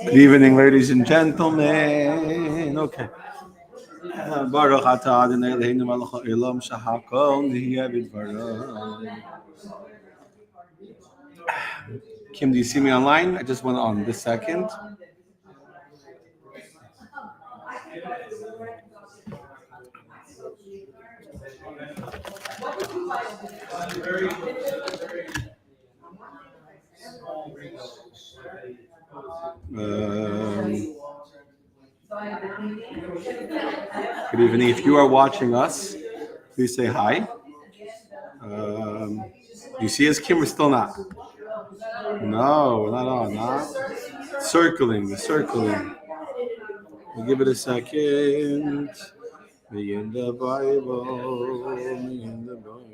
Good evening, ladies and gentlemen. Okay. Baruch atah Adonai Eloheinu melech haolam shehakol nihiyeh b'dvaro. Kim, do you see me online? I just went on this second. Good evening. If you are watching us, please say hi. You see us, Kim, or still not? No, we're not on. Not circling. We'll give it a second. Me in the Bible. Me in the Bible.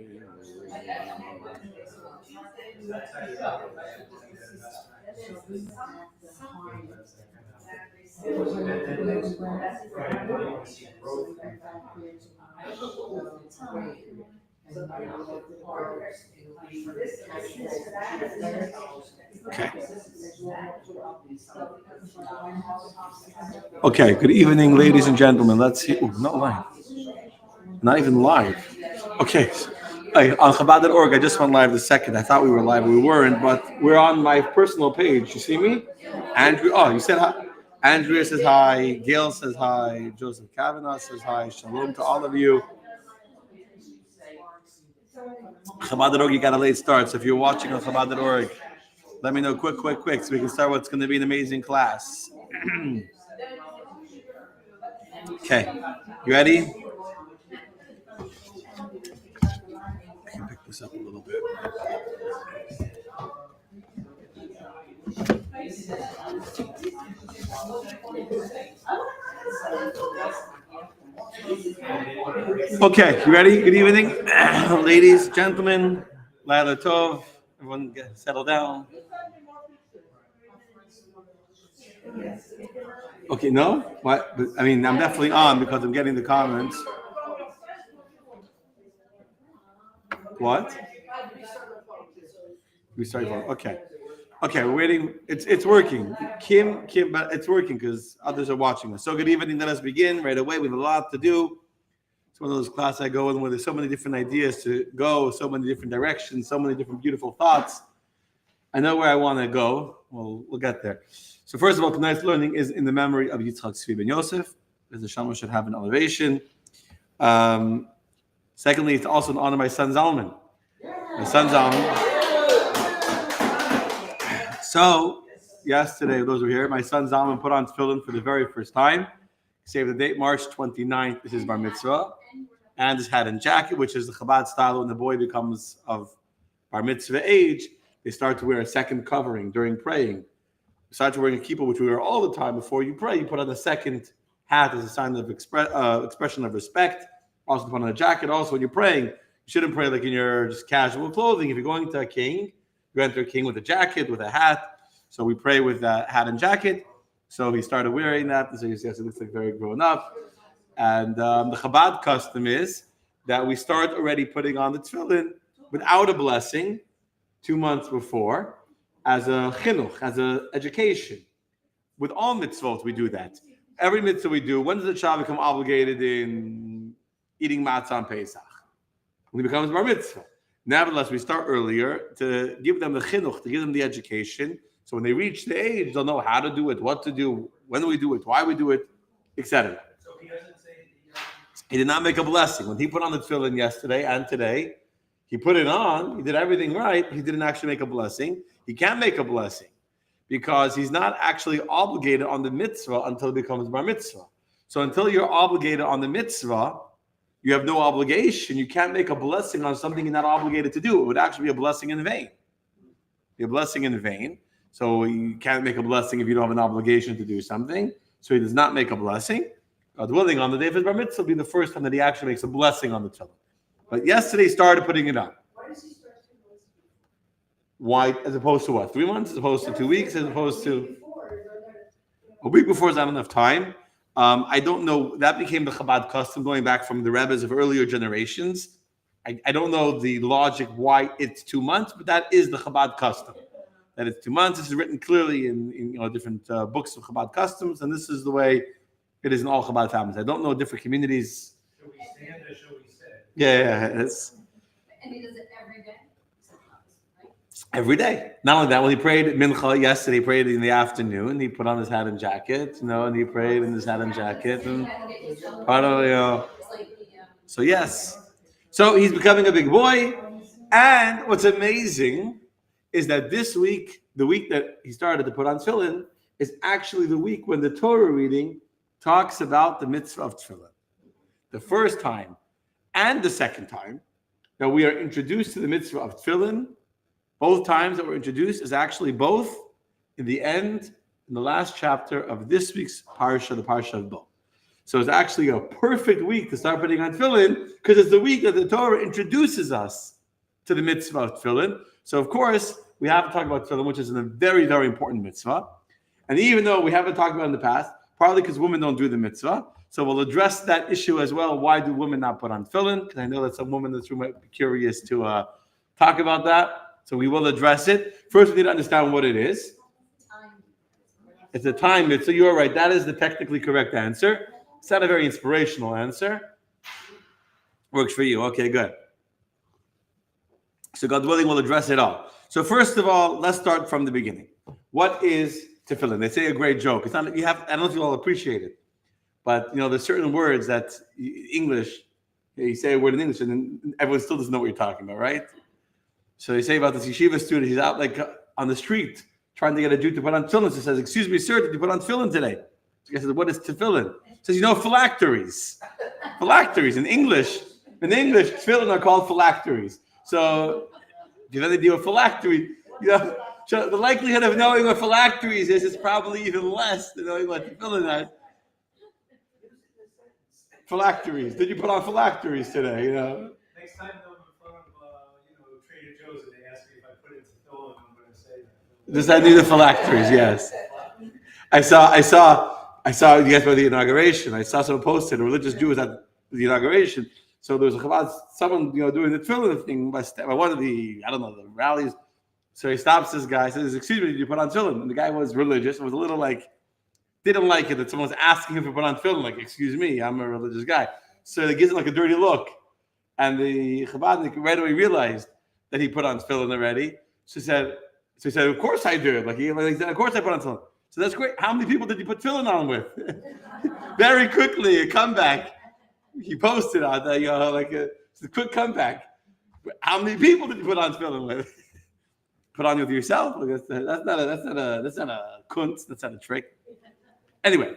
Okay. Okay, good evening, ladies and gentlemen. Let's see. Ooh, not live. Not even live. Okay. On Chabad.org, I just went live the second. I thought we were live. We weren't, but we're on my personal page. You see me? Andrew. Oh, you said hi. Andrea says hi. Gail says hi. Joseph Kavanaugh says hi. Shalom to all of you. Chabad.org, you got a late start. So if you're watching on Chabad.org, let me know quick, so we can start what's going to be an amazing class. Okay, you ready? I can pick this up a little bit. Okay, you ready? Good evening, ladies, gentlemen. Laila Tov. Everyone get settled down. Okay, no? What? I mean, I'm definitely on because I'm getting the comments. What? We started phone. Okay. Okay, we're waiting. It's working. Kim, but it's working because others are watching us. So good evening. Let us begin right away. We have a lot to do. It's one of those classes I go in where there's so many different ideas to go, so many different directions, so many different beautiful thoughts. I know where I want to go. Well, we'll get there. So first of all, tonight's learning is in the memory of Yitzchak Tzvi ben Yosef, because the Shama should have an elevation. Secondly, it's also in honor of my son Zalman. My son Zalman. So yesterday, those who were here, my son Zalman put on Tefillin for the very first time. Save the date, March 29th is his bar mitzvah. And his hat and jacket, which is the Chabad style when the boy becomes of bar mitzvah age, they start to wear a second covering during praying. Besides wearing a kippah, which we wear all the time before you pray, you put on a second hat as a sign of expression of respect. Also put on a jacket. Also, when you're praying, you shouldn't pray like in your just casual clothing. If you're going to a king, you enter a king with a jacket, with a hat. So we pray with that hat and jacket. So he started wearing that. And so you see, it looks like very grown up. And the Chabad custom is that we start already putting on the tefillin without a blessing 2 months before as a chinuch, as an education. With all mitzvot, we do that. Every mitzvah we do, when does the child become obligated in eating matzah on Pesach? When he becomes bar mitzvah. Nevertheless, we start earlier to give them the chinuch, to give them the education. So when they reach the age, they'll know how to do it, what to do, when we do it, why we do it, etc. He did not make a blessing. When he put on the tefillin yesterday and today, he put it on, he did everything right, he didn't actually make a blessing. He can't make a blessing because he's not actually obligated on the mitzvah until it becomes bar mitzvah. So until you're obligated on the mitzvah, you have no obligation. You can't make a blessing on something you're not obligated to do. It would actually be a blessing in vain. Be a blessing in vain. So you can't make a blessing if you don't have an obligation to do something. So he does not make a blessing. God willing, on the day of his bar mitzvah will be the first time that he actually makes a blessing on the tefillin. But yesterday he started putting it on. Why, as opposed to what? 3 months, as opposed to 2 weeks, as opposed to a week before is not enough time. I don't know. That became the Chabad custom going back from the Rebbes of earlier generations. I don't know the logic why it's 2 months, but that is the Chabad custom. that it's 2 months. This is written clearly in different books of Chabad customs, and this is the way it is in all Chabad families. I don't know different communities. Shall we stand or shall we sit? Yeah. And he does it every day. Every day. Not only that, when he prayed at Mincha yesterday, he prayed in the afternoon. He put on his hat and jacket, and he prayed in his hat and jacket. And So yes. So he's becoming a big boy. And what's amazing is that this week, the week that he started to put on tefillin, is actually the week when the Torah reading talks about the mitzvah of tefillin. The first time and the second time that we are introduced to the mitzvah of tefillin, both times that we're introduced is actually both in the end, in the last chapter of this week's parsha, the parsha of Bo. So it's actually a perfect week to start putting on tefillin because it's the week that the Torah introduces us to the mitzvah of tefillin. So of course, we have to talk about tefillin, which is a very, very important mitzvah. And even though we haven't talked about it in the past, partly because women don't do the mitzvah, so we'll address that issue as well. Why do women not put on tefillin? Because I know that some women in this room might be curious to talk about that. So we will address it. First, we need to understand what it is. It's a time mitzvah. You are right. That is the technically correct answer. It's not a very inspirational answer. Works for you. Okay, good. So God willing, we'll address it all. So first of all, let's start from the beginning. What is tefillin? They say a great joke. It's not. I don't know if you all appreciate it, but there's certain words that English. You say a word in English, and then everyone still doesn't know what you're talking about, right? So they say about this yeshiva student, he's out on the street trying to get a Jew to put on tefillin. So he says, "Excuse me, sir, did you put on tefillin today?" So he says, "What is tefillin?" He says, phylacteries. Phylacteries in English. In English, tefillin are called phylacteries. So if you have any idea what phylactery, so the likelihood of knowing what phylacteries is probably even less than knowing what tefillin is. Phylacteries. Did you put on phylacteries today? Next time I'm in front of Trader Joe's and they ask me if I put it in tefillin, I'm going to say that. Does that need the phylacteries? Yes. I saw you guys by the inauguration. I saw someone posted a religious Jew was at the inauguration. So there was someone doing the tefillin thing by one of the the rallies. So he stops this guy, says, "Excuse me, did you put on tefillin?" And the guy was religious. It was a little didn't like it that someone was asking him to put on tefillin. Excuse me, I'm a religious guy. So he gives him a dirty look. And the Chabadnik right away realized that he put on tefillin already. So he said, "Of course I do." He said, "Of course I put on tefillin." So that's great. How many people did you put tefillin on with? Very quickly, a comeback. He posted on that, it's a quick comeback. How many people did you put on tefillin with? Put on with yourself? That's not a kunst. That's not a trick. Anyway,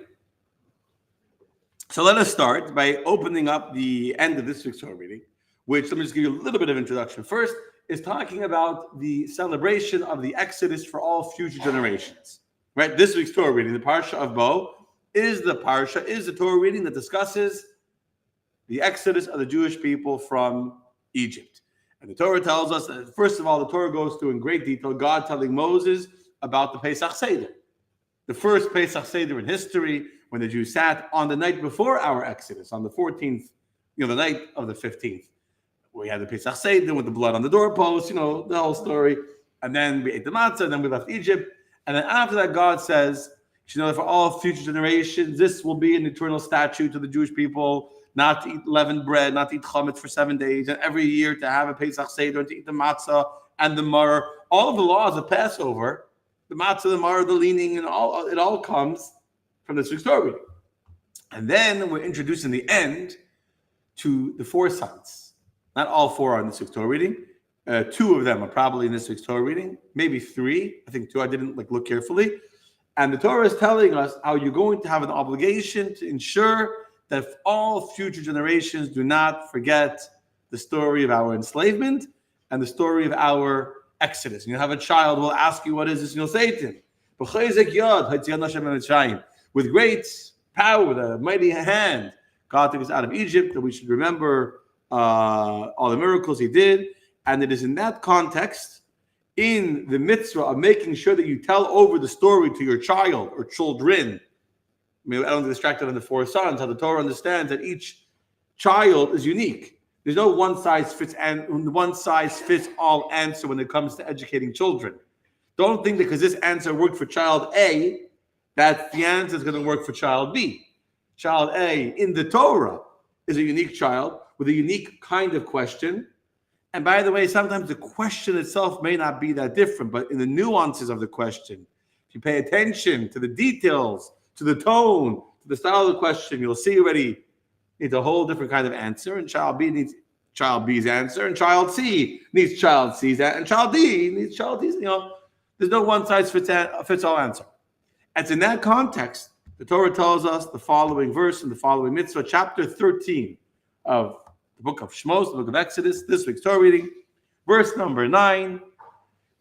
so let us start by opening up the end of this week's Torah reading, which let me just give you a little bit of introduction. First is talking about the celebration of the Exodus for all future generations. Right? This week's Torah reading, the Parsha of Bo, is the Torah reading that discusses the Exodus of the Jewish people from Egypt. And the Torah tells us that, first of all, the Torah goes through in great detail, God telling Moses about the Pesach Seder. The first Pesach Seder in history, when the Jews sat on the night before our Exodus, on the 14th, the night of the 15th. We had the Pesach Seder with the blood on the doorpost, the whole story. And then we ate the matzah, and then we left Egypt. And then after that, God says, that for all future generations, this will be an eternal statute to the Jewish people, not to eat leavened bread, not to eat chametz for 7 days, and every year to have a Pesach Seder, and to eat the matzah and the maror. All of the laws of Passover, the matzah, the maror, the leaning, and it all comes from this week's Torah reading. And then we're introduced in the end to the 4 sons. Not all 4 are in this week's Torah reading. 2 of them are probably in this week's Torah reading, maybe 3. I think 2. I didn't look carefully. And the Torah is telling us how you're going to have an obligation to ensure that all future generations do not forget the story of our enslavement and the story of our Exodus. And you have a child who will ask you, what is this? And you'll say to him, with great power, with a mighty hand, God took us out of Egypt, that we should remember all the miracles he did. And it is in that context, in the mitzvah of making sure that you tell over the story to your child or children. I don't get distracted on the 4 sons, how the Torah understands that each child is unique. There's no one size fits all answer when it comes to educating children. Don't think that because this answer worked for child A, that the answer is going to work for child B. Child A in the Torah is a unique child with a unique kind of question. And by the way, sometimes the question itself may not be that different, but in the nuances of the question, if you pay attention to the details, to the tone, to the style of the question, you'll see already it's a whole different kind of answer. And child B needs child B's answer, and child C needs child C's answer, and child D needs child D's. There's no one size fits all answer. And it's in that context, the Torah tells us the following verse in the following mitzvah, chapter 13 of the book of Shmos, the book of Exodus, this week's Torah reading, verse number 9.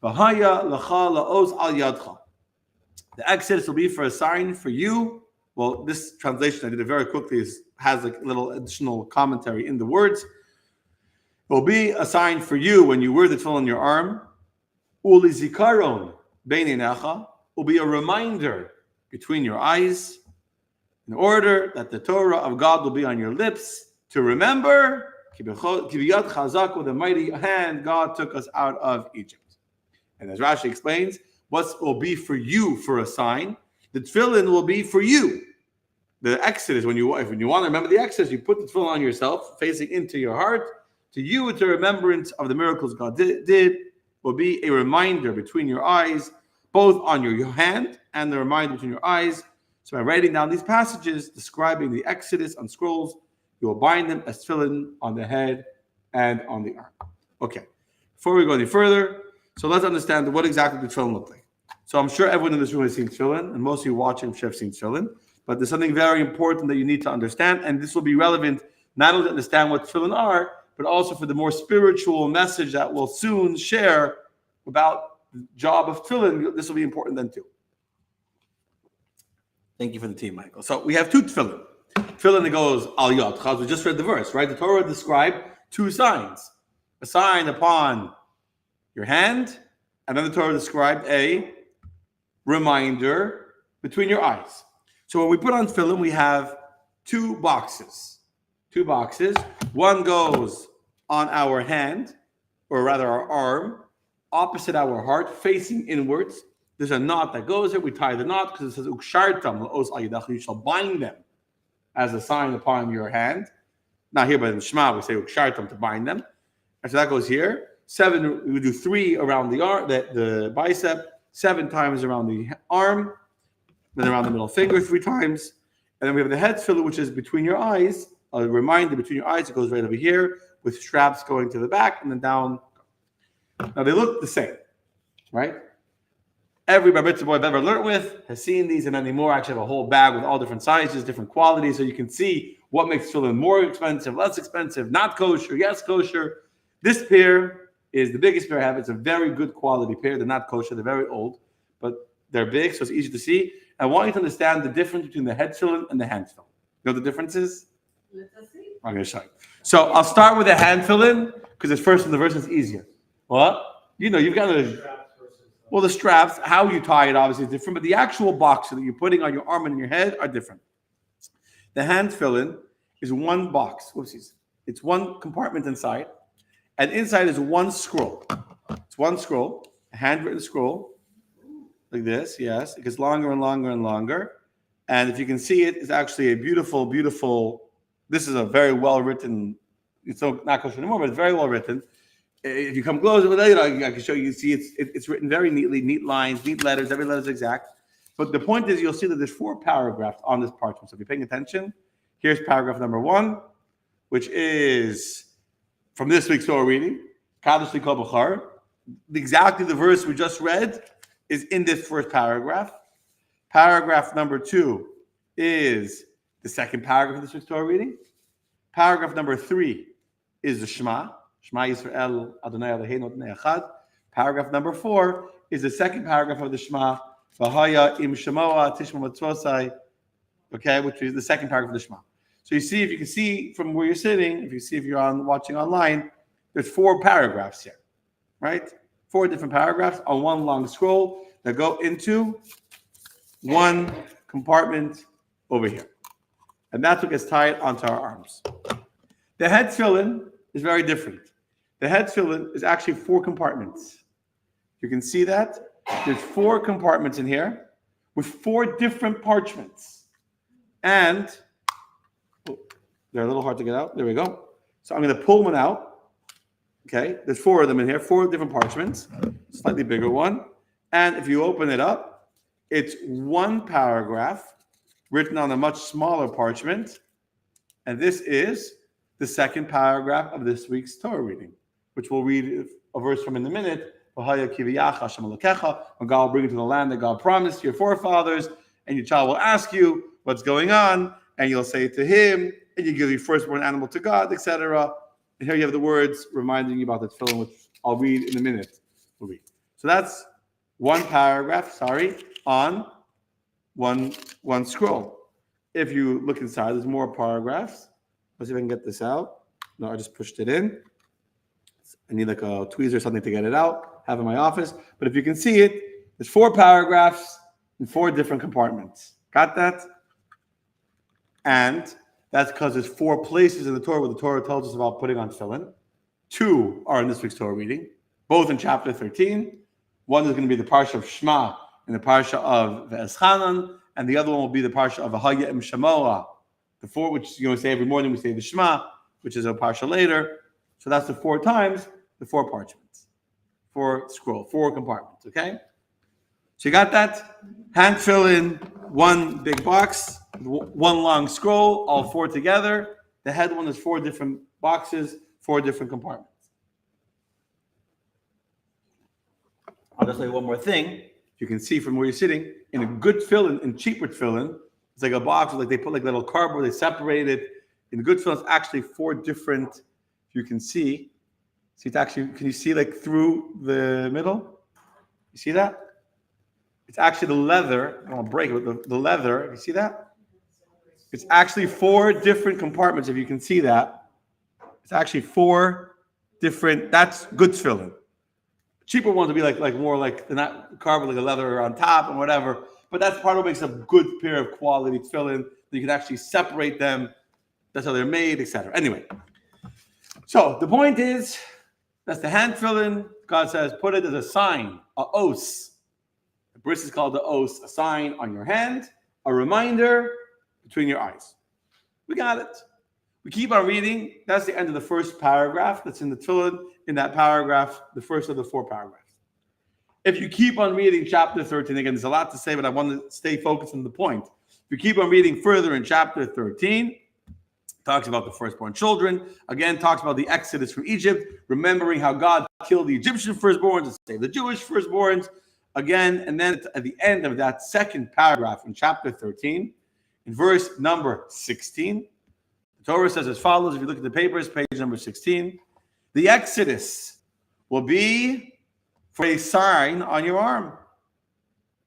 V'haya l'cha la'oz al yadcha. The Exodus will be for a sign for you. Well, this translation, I did it very quickly, has a little additional commentary in the words. It will be a sign for you when you wear the tefillin on your arm. Uli zikaron beinenecha will be a reminder between your eyes, in order that the Torah of God will be on your lips to remember. Kibiyat chazak, with a mighty hand, God took us out of Egypt. And as Rashi explains, what will be for you for a sign? The tefillin will be for you. The Exodus, when you want to remember the Exodus, you put the tefillin on yourself, facing into your heart. To you, it's a remembrance of the miracles God did. Will be a reminder between your eyes, both on your hand and the reminder between your eyes. So by writing down these passages describing the Exodus on scrolls, you will bind them as tefillin on the head and on the arm. Okay, before we go any further, so let's understand what exactly the tefillin look like. So I'm sure everyone in this room has seen tefillin, and most of you watching have seen tefillin, but there's something very important that you need to understand, and this will be relevant not only to understand what tefillin are, but also for the more spiritual message that we'll soon share about the job of tefillin. This will be important then too. Thank you for the team, Michael. So we have two tefillin. Tefillin that goes al yad chaz. We just read the verse, right? The Torah described two signs. A sign upon your hand, and then the Torah described a reminder between your eyes. So when we put on tefillin, we have two boxes. One goes on our hand, or rather our arm, opposite our heart, facing inwards. There's a knot that goes there. We tie the knot because it says ukshartam la'oz al yadach. You shall bind them as a sign upon your hand. Not here, but in Shema we say ukshartam to bind them. And so that goes here. 7, we do 3 around the arm, the bicep, 7 times around the arm, then around the middle finger 3 times. And then we have the head tefillin, which is between your eyes. A reminder between your eyes. It goes right over here with straps going to the back and then down. Now they look the same, right? Every bar mitzvah boy I've ever learned with has seen these and many more. I actually have a whole bag with all different sizes, different qualities, so you can see what makes tefillin more expensive, less expensive, not kosher, yes kosher. This pair is the biggest pair I have. It's a very good quality pair. They're not kosher. They're very old, but they're big, so it's easy to see. I want you to understand the difference between the head tefillin and the hand tefillin. You know the differences? Let's see. I'm going to show you. So I'll start with the hand tefillin because it's first in the verse. It's easier. What? You've got to. Well, the straps, how you tie it, obviously is different, but the actual box that you're putting on your arm and your head are different. The hand tefillin is one box. Whoopsies. It's one compartment inside, and inside is one scroll. It's one scroll, a handwritten scroll, like this. Yes, it gets longer and longer and longer. And if you can see it, it's actually a beautiful, beautiful. This is a very well written. It's not kosher anymore, but it's very well written. If you come closer, I can show you. See, it's written very neatly, neat lines, neat letters. Every letter is exact. But the point is, you'll see that there's 4 paragraphs on this parchment. So if you're paying attention, here's paragraph number 1, which is from this week's Torah reading. Kadosh Likol B'char. Exactly the verse we just read is in this first paragraph. Paragraph number 2 is the second paragraph of this week's Torah reading. Paragraph number 3 is the Shema. Shema Yisrael Adonai Eloheinu Adonai Echad. Paragraph number 4 is the second paragraph of the Shema. V'haya im shemoa tishma mitzvosai. Okay, which is the second paragraph of the Shema. So you see, if you can see from where you're sitting, if you're watching online, there's 4 paragraphs here, right? 4 different paragraphs on one long scroll that go into one compartment over here, and that's what gets tied onto our arms. The head tefillin is very different. The head tefillin is actually 4 compartments. You can see that There's 4 compartments in here with 4 different parchments. And they're a little hard to get out. There we go. So I'm going to pull one out. Okay, there's 4 of them in here, 4 different parchments, slightly bigger one. And if you open it up, it's 1 paragraph written on a much smaller parchment. And this is the second paragraph of this week's Torah reading, which we'll read a verse from in a minute. When God will bring you to the land that God promised your forefathers, and your child will ask you what's going on, and you'll say to him, and you give your firstborn animal to God, etc. And here you have the words reminding you about the tefillin, which I'll read in a minute. We'll read. So that's 1 paragraph, on one scroll. If you look inside, there's more paragraphs. Let's see if I can get this out. No, I just pushed it in. I need like a tweezer or something to get it out. Have it in my office. But if you can see it, there's 4 paragraphs in 4 different compartments. Got that? And that's because there's 4 places in the Torah where the Torah tells us about putting on tefillin. 2 are in this week's Torah reading, both in chapter 13. One is going to be the parsha of Shema and the parsha of Ve'eschanan, and the other one will be the parsha of Ahaya Im Shamoah. The 4, which you say every morning we say the Shema, which is a parsha later. So that's the 4 times, the 4 parchments, 4 scroll, 4 compartments. Okay. So you got that? Hand fill in 1 big box, 1 long scroll, all 4 together. The head one is 4 different boxes, 4 different compartments. I'll just say one more thing. You can see from where you're sitting, in a good tefillin, in cheaper tefillin, it's like a box, like they put like little cardboard, they separate it. In the good tefillin, it's actually 4 different, if you can see it's actually, can you see like through the middle? You see that? It's actually the leather, I don't want to break it, but the leather, you see that? It's actually 4 different compartments, if you can see that. It's actually 4 different, that's good tefillin. Cheaper ones would be like more like, they're not cardboard, like a leather on top and whatever, but that's part of what makes a good pair of quality tefillin, that you can actually separate them, that's how they're made, etc. Anyway, so the point is, that's the hand tefillin. God says, put it as a sign, a os. The bris is called the os, a sign on your hand, a reminder between your eyes. We got it. We keep on reading. That's the end of the first paragraph. That's in the tefillin, in that paragraph, the first of the 4 paragraphs. If you keep on reading chapter 13, again, there's a lot to say, but I want to stay focused on the point. If you keep on reading further in chapter 13, talks about the firstborn children. Again, talks about the exodus from Egypt, remembering how God killed the Egyptian firstborns and saved the Jewish firstborns. Again, and then at the end of that second paragraph in chapter 13, in verse number 16, the Torah says as follows, if you look at the papers, page number 16, the exodus will be for a sign on your arm.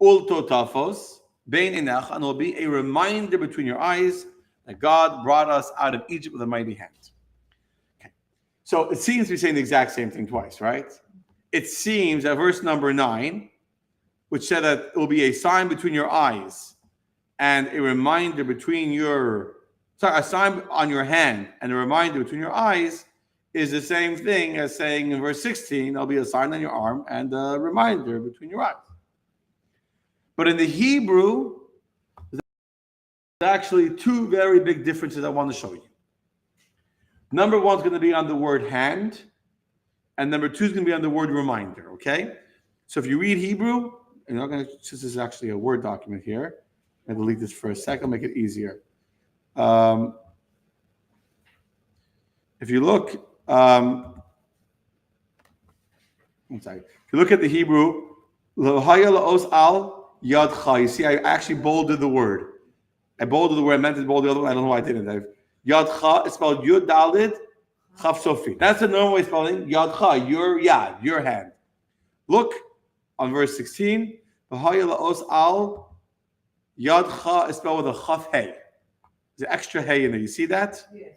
Ultotafos, bein einach, and it will be a reminder between your eyes that God brought us out of Egypt with a mighty hand. Okay. So it seems to be saying the exact same thing twice, right? It seems that verse number 9, which said that it will be a sign between your eyes and a reminder between a sign on your hand and a reminder between your eyes, is the same thing as saying in verse 16, there'll be a sign on your arm and a reminder between your eyes. But in the Hebrew, there's actually 2 very big differences I want to show you. Number 1 is going to be on the word hand, and number 2 is going to be on the word reminder, okay? So if you read Hebrew, and I'm going to, this is actually a Word document here. I'm going to delete this for a second, make it easier. If you look, if you look at the Hebrew, you see, I actually bolded the word. I bolded the word, I meant to bold the other one. I don't know why I didn't. Yadcha is spelled Yud Dalid Chaf Sofi. That's the normal way of spelling Yadcha, your yad, your hand. Look on verse 16. Al Yadcha is spelled with a Chaf Hey. There's an extra Hey in there. You see that? Yes.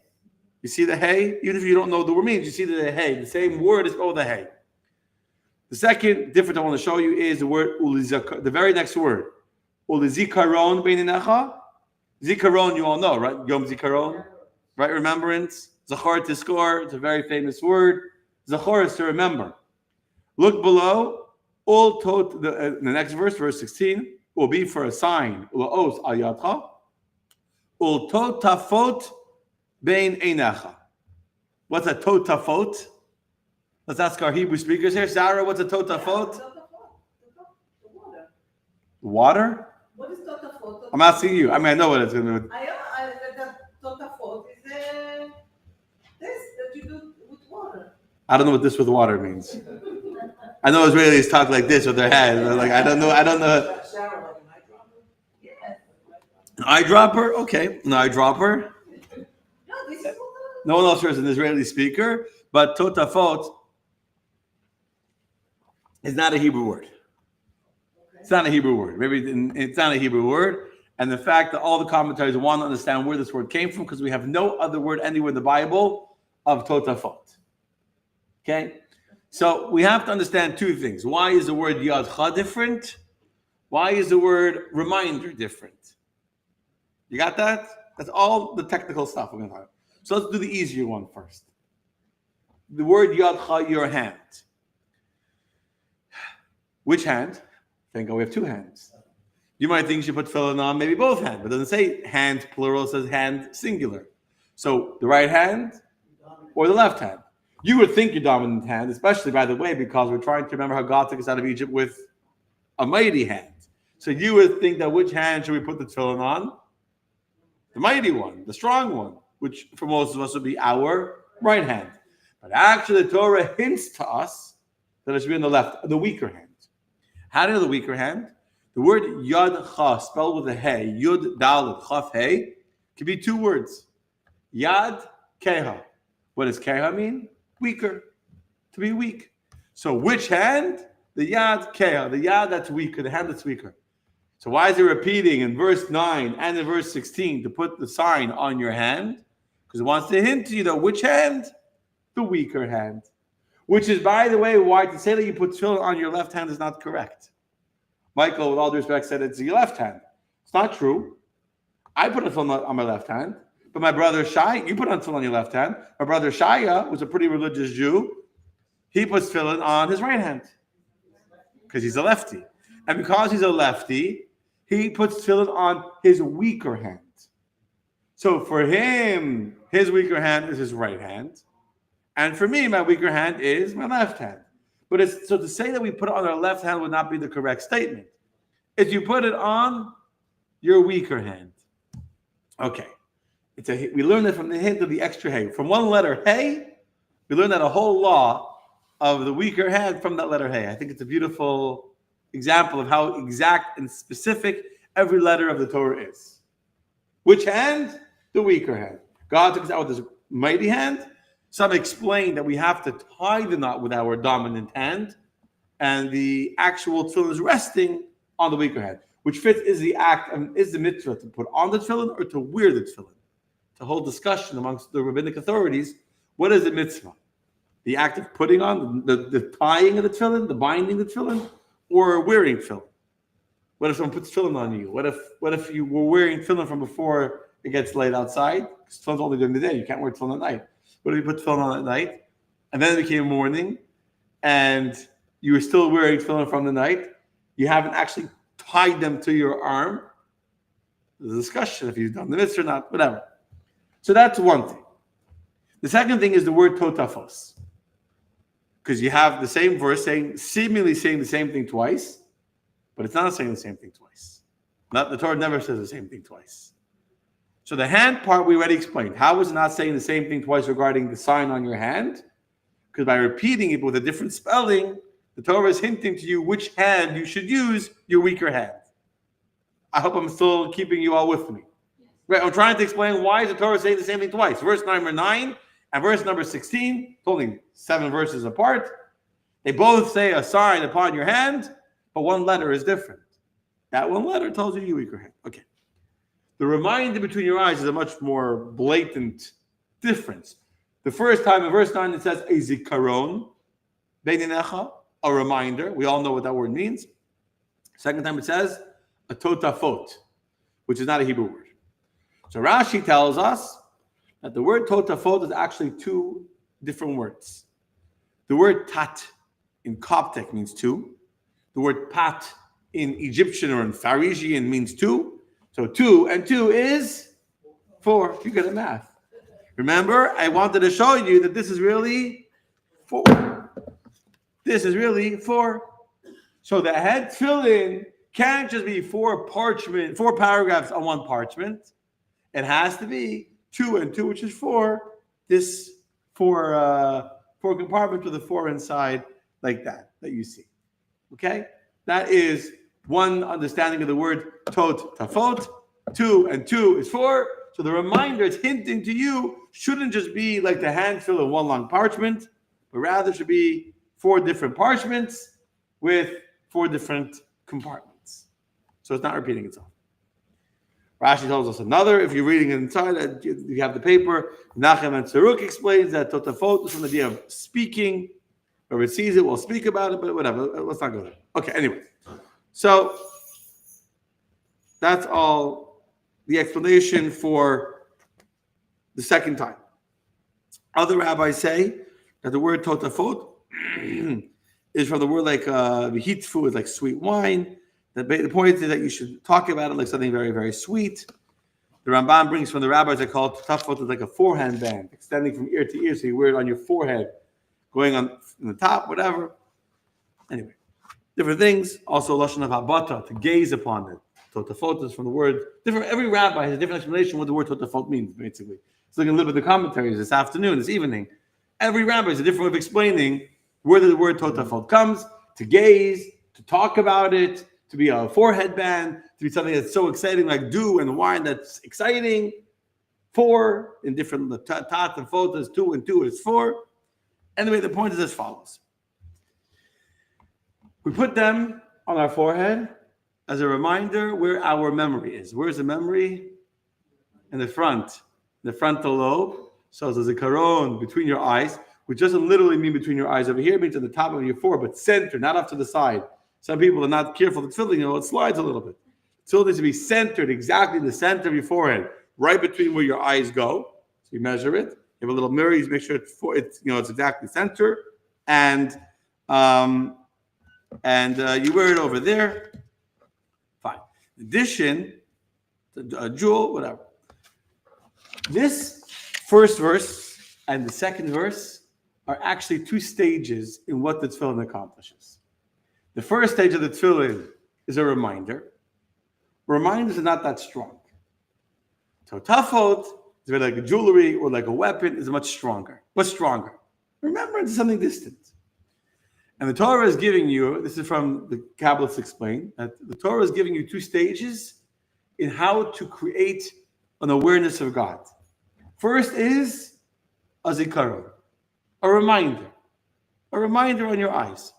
You see the Hey? Even if you don't know what the word means, you see the Hey. The same word is spelled with a Hey. The second difference I want to show you is the word Ulizikaron, the very next word. Ulizikaron Beininecha. Zikaron, you all know, right? Yom Zikaron, right? Remembrance. Zachor Tiskor, it's a very famous word. Zachor is to remember. Look below. All tot the next verse, verse 16, will be for a sign. Ula'os al yadcha. Ul totafot bein einecha. What's a totafot? Let's ask our Hebrew speakers here. Sarah, what's a totafot? Water? What is totafot? I'm asking you. I mean, I know what it's going to be. The totafot is this that you do with water. I don't know what this with water means. I know Israelis talk like this with their hands. They're like, I don't know. Sarah, like an eyedropper? Yes. An eyedropper? Okay. An eyedropper. No, this is what No one else here is an Israeli speaker, but totafot is not a Hebrew word. It's not a Hebrew word. Maybe it's not a Hebrew word. And the fact that all the commentaries want to understand where this word came from, because we have no other word anywhere in the Bible of totafot. Okay? So we have to understand two things. Why is the word yadcha different? Why is the word reminder different? You got that? That's all the technical stuff we're going to talk about. So let's do the easier one first. The word yadcha, your hand. Which hand? Thank God we have two hands. You might think you should put tefillin on maybe both hands, but it doesn't say hand plural, it says hand singular. So the right hand or the left hand. You would think your dominant hand, especially, by the way, because we're trying to remember how God took us out of Egypt with a mighty hand. So you would think that which hand should we put the tefillin on? The mighty one, the strong one, which for most of us would be our right hand. But actually, the Torah hints to us that it should be on the left, the weaker hand. How do you know the weaker hand? The word yad-cha, spelled with a hey, yud dalet chaf hey, can be two words. Yad keha. What does keha mean? Weaker, to be weak. So which hand? The yad keha, the yad that's weaker, the hand that's weaker. So why is it repeating in verse 9 and in verse 16 to put the sign on your hand? Because it wants to hint to you that which hand? The weaker hand. Which is, by the way, why to say that you put tefillin on your left hand is not correct. Michael, with all due respect, said it's your left hand. It's not true. I put a tefillin on my left hand, but my brother Shai, you put on tefillin on your left hand. My brother Shaya was a pretty religious Jew. He puts tefillin on his right hand because he's a lefty. And because he's a lefty, he puts tefillin on his weaker hand. So for him, his weaker hand is his right hand. And for me, my weaker hand is my left hand. But it's, so to say that we put it on our left hand would not be the correct statement. If you put it on your weaker hand. Okay. We learned that from the hint of the extra hey. From one letter hey, we learned that a whole law of the weaker hand from that letter hey. I think it's a beautiful example of how exact and specific every letter of the Torah is. Which hand? The weaker hand. God took us out with his mighty hand. Some explain that we have to tie the knot with our dominant hand, and the actual tefillin is resting on the weaker hand, which fits is the act and is the mitzvah to put on the tefillin or to wear the tefillin. It's a whole discussion amongst the rabbinic authorities. What is the mitzvah? The act of putting on, the tying of the tefillin, the binding of the tefillin, or wearing tefillin? What if someone puts tefillin on you? What if you were wearing tefillin from before it gets light outside? Because tefillin's only during the day. You can't wear tefillin at night. What if you put tefillin on at night, and then it became morning, and you were still wearing tefillin from the night? You haven't actually tied them to your arm. There's a discussion if you've done the mitzvah or not, whatever. So that's one thing. The second thing is the word totafos, because you have the same verse seemingly saying the same thing twice, but it's not saying the same thing twice. The Torah never says the same thing twice. So the hand part we already explained. How is it not saying the same thing twice regarding the sign on your hand? Because by repeating it with a different spelling, the Torah is hinting to you which hand you should use, your weaker hand. I hope I'm still keeping you all with me. Right, I'm trying to explain why is the Torah saying the same thing twice. Verse number 9 and verse number 16, it's only 7 verses apart. They both say a sign upon your hand, but one letter is different. That one letter tells you your weaker hand. Okay. The reminder between your eyes is a much more blatant difference. The first time in verse 9 it says a zikaron, beinecha, a reminder. We all know what that word means. Second time it says a totafot, which is not a Hebrew word. So Rashi tells us that the word totafot is actually two different words. The word tat in Coptic means two, The word pat in Egyptian or in Pharisian means two. So 2 and 2 is 4. You get a math. Remember, I wanted to show you that this is really 4. This is really 4. So the head tefillin can't just be 4 paragraphs on one parchment. It has to be 2 and 2, which is 4. This 4 compartments with a 4 inside, like that you see. Okay, that is one understanding of the word tot tafot. 2 and 2 is 4. So the reminder is hinting to you shouldn't just be like the handful of one long parchment, but rather should be 4 different parchments with 4 different compartments. So it's not repeating itself. Rashi tells us another. If you're reading it inside, you have the paper. Nachem and Saruk explains that totafot is from the idea of speaking. Whoever sees it will speak about it, but whatever. Let's not go there. Okay, anyway. So that's all the explanation for the second time. Other rabbis say that the word totafot is from the word like v'hitfu, is like sweet wine. The point is that you should talk about it like something very, very sweet. The Ramban brings from the rabbis that call totafot is like a forehand band, extending from ear to ear, so you wear it on your forehead, going on the top, whatever. Anyway, different things. Also, lashon of habata, to gaze upon it. Totafot is from the word different. Every rabbi has a different explanation what the word totafot means. Basically, it's looking a little bit at the commentaries this afternoon, this evening. Every rabbi has a different way of explaining where the word totafot comes. To gaze, to talk about it, to be a forehead band, to be something that's so exciting like dew and wine that's exciting. 4 in different tat and photos. 2 and 2 is 4. Anyway, the point is as follows. We put them on our forehead as a reminder where our memory is. Where's the memory? In the front, the frontal lobe. So there's a zikaron between your eyes, which doesn't literally mean between your eyes over here. It means at the top of your forehead, but center, not off to the side. Some people are not careful with tefillin, it slides a little bit. Tefillin needs to be centered exactly in the center of your forehead, right between where your eyes go. So you measure it. You have a little mirror. You make sure it's exactly center, and you wear it over there. Fine. In addition, a jewel, whatever. This first verse and the second verse are actually 2 stages in what the tefillin accomplishes. The first stage of the tefillin is a reminder. Reminders are not that strong. Totafot is like a jewelry or like a weapon is much stronger. Remembrance is something distant. And the Torah is giving you, this is from the Kabbalists explain, that the Torah is giving you 2 stages in how to create an awareness of God. First is a zikaron, a reminder on your eyes,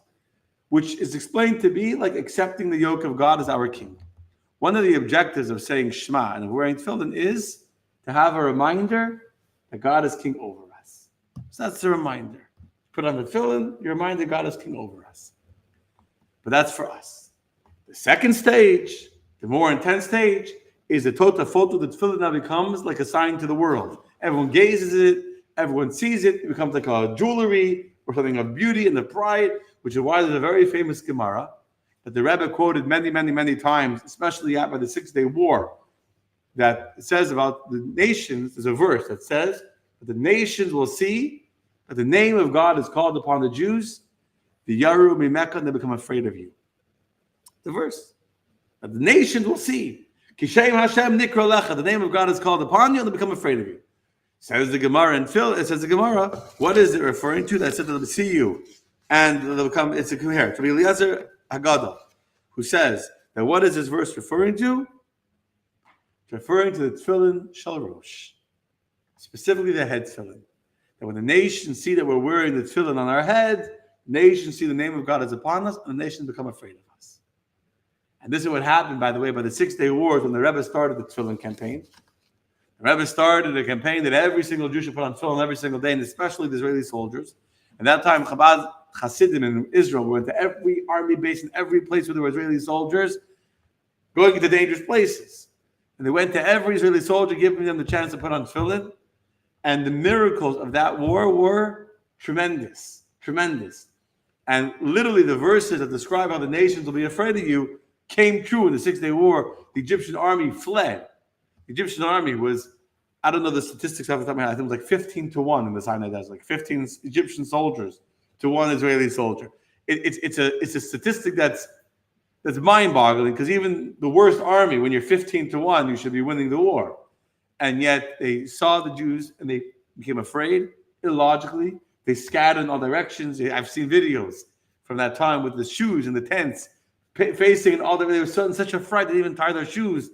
which is explained to be like accepting the yoke of God as our king. One of the objectives of saying Shema and wearing tefillin is to have a reminder that God is king over us. So that's the reminder. Put on the tefillin, you're reminded God is king over us. But that's for us. The second stage, the more intense stage, is the totafot. The tefillin now becomes like a sign to the world. Everyone gazes at it, everyone sees it. It becomes like a jewelry or something of beauty and the pride, which is why there's a very famous Gemara that the Rebbe quoted many, many, many times, especially after the 6-day war, that says about the nations. There's a verse that says that the nations will see that the name of God is called upon the Jews, the Yaru Mimeka, and they become afraid of you. The verse that the nations will see, Kishem Hashem Nikra Lecha, the name of God is called upon you, and they become afraid of you. Says the Gemara, and Phil, it says the Gemara, what is it referring to? That said they'll see you, and they'll come. It's a here from Eliezer Haggadah, who says that what is this verse referring to? It's referring to the tefillin shel rosh, specifically the head tefillin. That when the nations see that we're wearing the tefillin on our head, nations see the name of God is upon us, and the nations become afraid of us. And this is what happened, by the way, by the 6-day wars when the Rebbe started the tefillin campaign. The Rebbe started a campaign that every single Jew should put on tefillin every single day, and especially the Israeli soldiers. At that time, Chabad Hasidim in Israel went to every army base in every place where there were Israeli soldiers, going into dangerous places. And they went to every Israeli soldier, giving them the chance to put on tefillin. And the miracles of that war were tremendous. And literally the verses that describe how the nations will be afraid of you came true in the 6 Day War. The Egyptian army fled. The Egyptian army was, I don't know the statistics off the top of my head, I think it was like 15 to 1 in the Sinai Desert, like 15 Egyptian soldiers to 1 Israeli soldier. It's a statistic that's mind-boggling, because even the worst army, when you're 15 to 1, you should be winning the war. And yet they saw the Jews and they became afraid, illogically. They scattered in all directions. I've seen videos from that time with the shoes and the tents facing in all directions. They were in such a fright they didn't even tie their shoes,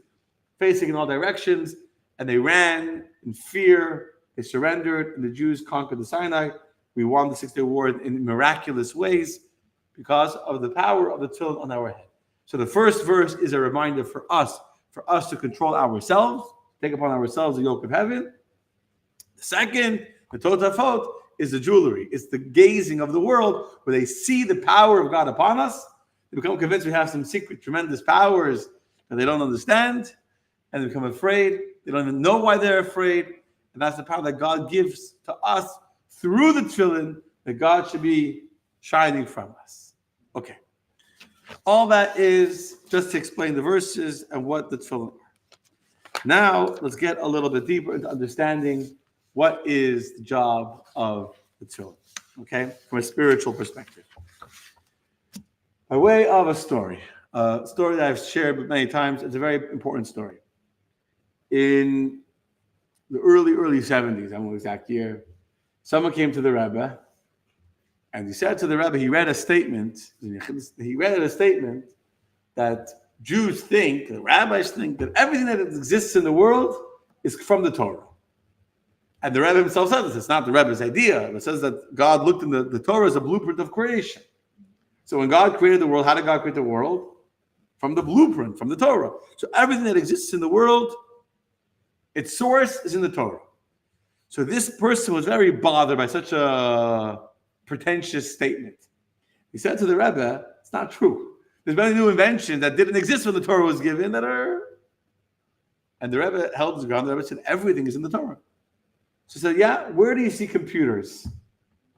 facing in all directions. And they ran in fear. They surrendered, and the Jews conquered the Sinai. We won the 6 Day War in miraculous ways because of the power of the tefillin on our head. So the first verse is a reminder for us to control ourselves, take upon ourselves the yoke of heaven. The second, the totafot, is the jewelry. It's the gazing of the world where they see the power of God upon us. They become convinced we have some secret, tremendous powers that they don't understand, and they become afraid. They don't even know why they're afraid. And that's the power that God gives to us through the tefillin, that God should be shining from us. Okay. All that is just to explain the verses and what the tefillin are. Now, let's get a little bit deeper into understanding what is the job of the tefillin, okay, from a spiritual perspective. By way of a story that I've shared many times. It's a very important story. In the early 70s, I don't know the exact year, someone came to the Rebbe, and he said to the Rebbe, he read a statement that Jews think, the rabbis think, that everything that exists in the world is from the Torah. And the Rebbe himself said this. It's not the Rebbe's idea. It says that God looked in the Torah as a blueprint of creation. So when God created the world, how did God create the world? From the blueprint, from the Torah. So everything that exists in the world, its source is in the Torah. So this person was very bothered by such a pretentious statement. He said to the Rebbe, it's not true. There's many new inventions that didn't exist when the Torah was given that are... And the Rebbe held his ground. The Rebbe said, everything is in the Torah. So he said, yeah, where do you see computers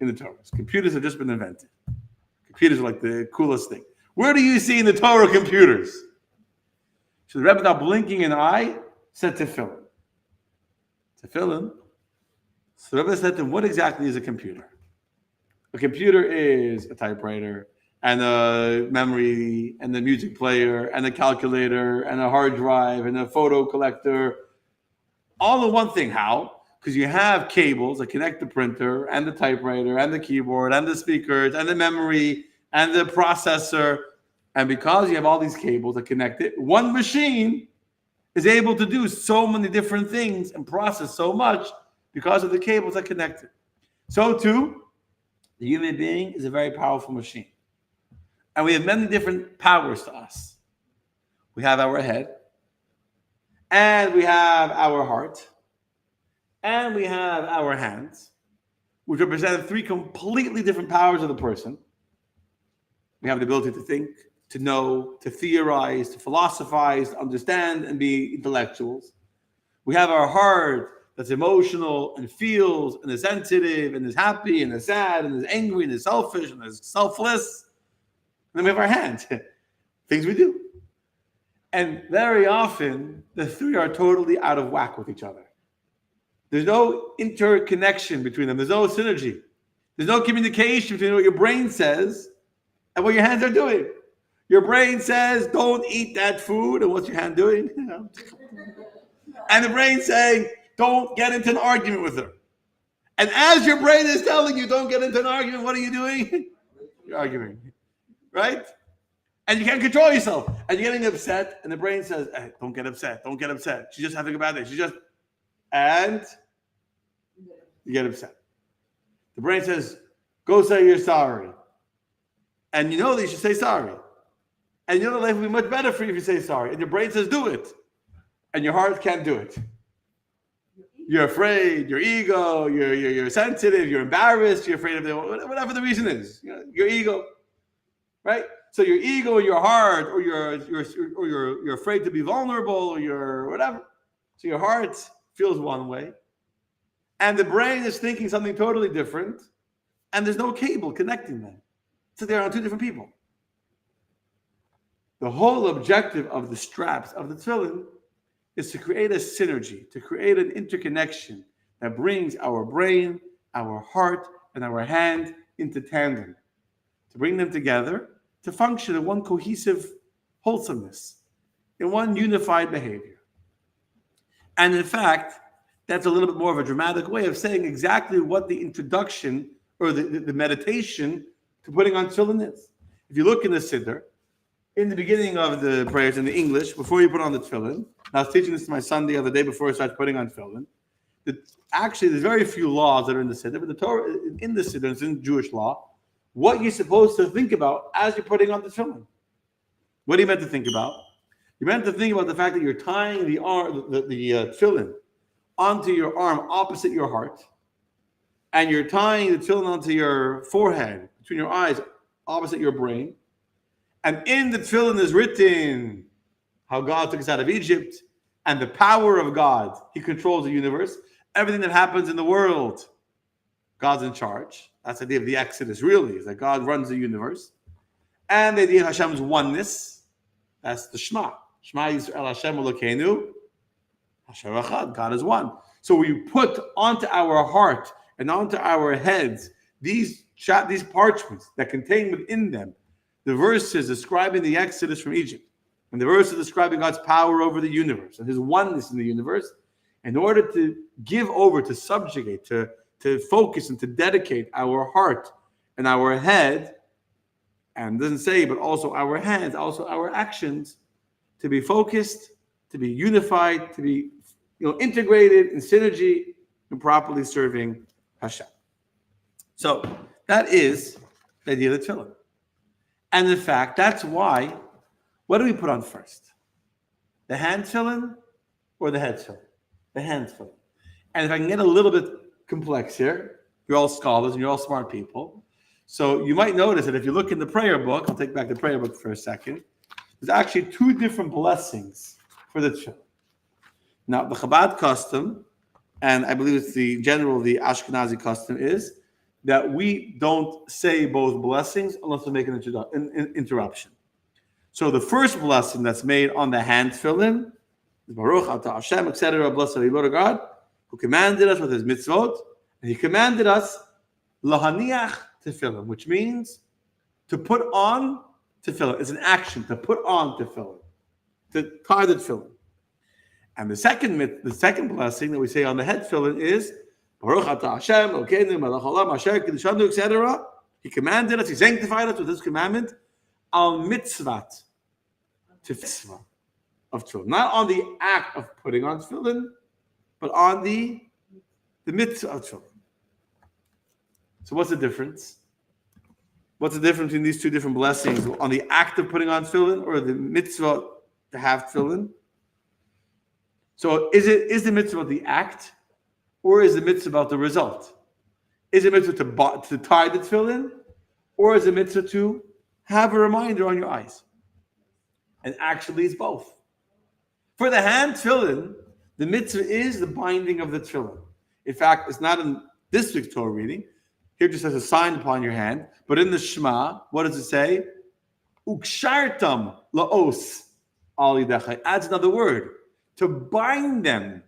in the Torah? Computers have just been invented. Computers are like the coolest thing. Where do you see in the Torah computers? So the Rebbe, without blinking an eye, said Tefillin. Tefillin. So the Rebbe said to him, what exactly is a computer? A computer is a typewriter, and a memory, and a music player, and a calculator, and a hard drive, and a photo collector, all in one thing. How? Because you have cables that connect the printer, and the typewriter, and the keyboard, and the speakers, and the memory, and the processor. And because you have all these cables that connect it, one machine is able to do so many different things and process so much because of the cables that connect it. So too, the human being is a very powerful machine. And we have many different powers to us. We have our head, and we have our heart, and we have our hands, which represent 3 completely different powers of the person. We have the ability to think, to know, to theorize, to philosophize, to understand, and be intellectuals. We have our heart that's emotional and feels and is sensitive and is happy and is sad and is angry and is selfish and is selfless. And then we have our hands, things we do. And very often, the 3 are totally out of whack with each other. There's no interconnection between them. There's no synergy. There's no communication between what your brain says and what your hands are doing. Your brain says, don't eat that food. And what's your hand doing? And the brain saying, don't get into an argument with her. And as your brain is telling you, don't get into an argument, what are you doing? You're arguing, right? And you can't control yourself. And you're getting upset. And the brain says, hey, don't get upset. Don't get upset. She's just having a bad day. And you get upset. The brain says, go say you're sorry. And you know that you should say sorry. And you know that life will be much better for you if you say sorry. And your brain says, do it. And your heart can't do it. You're afraid, your ego, you're sensitive, you're embarrassed, you're afraid of whatever the reason is. You know, your ego, right? So your ego, or your heart, or you're afraid to be vulnerable, or you're whatever. So your heart feels one way, and the brain is thinking something totally different, and there's no cable connecting them. So they're on two different people. The whole objective of the straps of the tefillin is to create a synergy, to create an interconnection that brings our brain, our heart, and our hand into tandem, to bring them together to function in one cohesive wholesomeness, in one unified behavior. And in fact, that's a little bit more of a dramatic way of saying exactly what the introduction or the meditation to putting on tefillin is. If you look in the Siddur, in the beginning of the prayers in the English, before you put on the tefillin, I was teaching this to my son the other day before I started putting on tefillin. Actually, there's very few laws that are in the Siddur, but the Torah in the Siddur, it's in Jewish law, what you're supposed to think about as you're putting on the tefillin. What are you meant to think about? You're meant to think about the fact that you're tying the tefillin onto your arm opposite your heart, and you're tying the tefillin onto your forehead, between your eyes, opposite your brain. And in the tefillin is written how God took us out of Egypt and the power of God. He controls the universe. Everything that happens in the world, God's in charge. That's the idea of the Exodus, really, is that God runs the universe. And the idea of Hashem's oneness, that's the Shema. Shema Yisrael Hashem Elokeinu, Hashem Echad, God is one. So we put onto our heart and onto our heads these parchments that contain within them the verses describing the Exodus from Egypt, and the verses describing God's power over the universe and His oneness in the universe, in order to give over, to subjugate, to focus and to dedicate our heart and our head, and it doesn't say, but also our hands, also our actions, to be focused, to be unified, to be integrated in synergy and properly serving Hashem. So that is the idea of the tefillin. And in fact, that's why, what do we put on first? The hand tefillin or the head tefillin? The hand tefillin. And if I can get a little bit complex here, you're all scholars and you're all smart people. So you might notice that if you look in the prayer book, I'll take back the prayer book for a second, there's actually two different blessings for the tefillin. Now, the Chabad custom, and I believe it's the Ashkenazi custom, is that we don't say both blessings unless we make an interruption. So the first blessing that's made on the hand tefillin is Baruch Atah Hashem, etc. Blessed are you, Lord God, who commanded us with His mitzvot, and He commanded us lahaniach tefillin, which means to put on tefillin. It's an action to put on tefillin, to tie the tefillin. And the second blessing that we say on the head tefillin is Baruch Atah Hashem, Elokeinu, Melech Haolam, Asher Kiddushanu, etc. He commanded us, He sanctified us with His commandment, al mitzvat, mitzvah of tefillin. Not on the act of putting on tefillin, but on the mitzvah of tefillin. So what's the difference? What's the difference between these two different blessings? On the act of putting on tefillin or the mitzvah to have tefillin? So is the mitzvah about the act, or is the mitzvah about the result? Is it mitzvah to tie the tefillin, or is it mitzvah to have a reminder on your eyes? And actually, it's both. For the hand tefillin, the mitzvah is the binding of the tefillin. In fact, it's not in this week's Torah reading. Here it just has a sign upon your hand. But in the Shema, what does it say? Ukshartam laos al yidecha. Adds another word. To bind them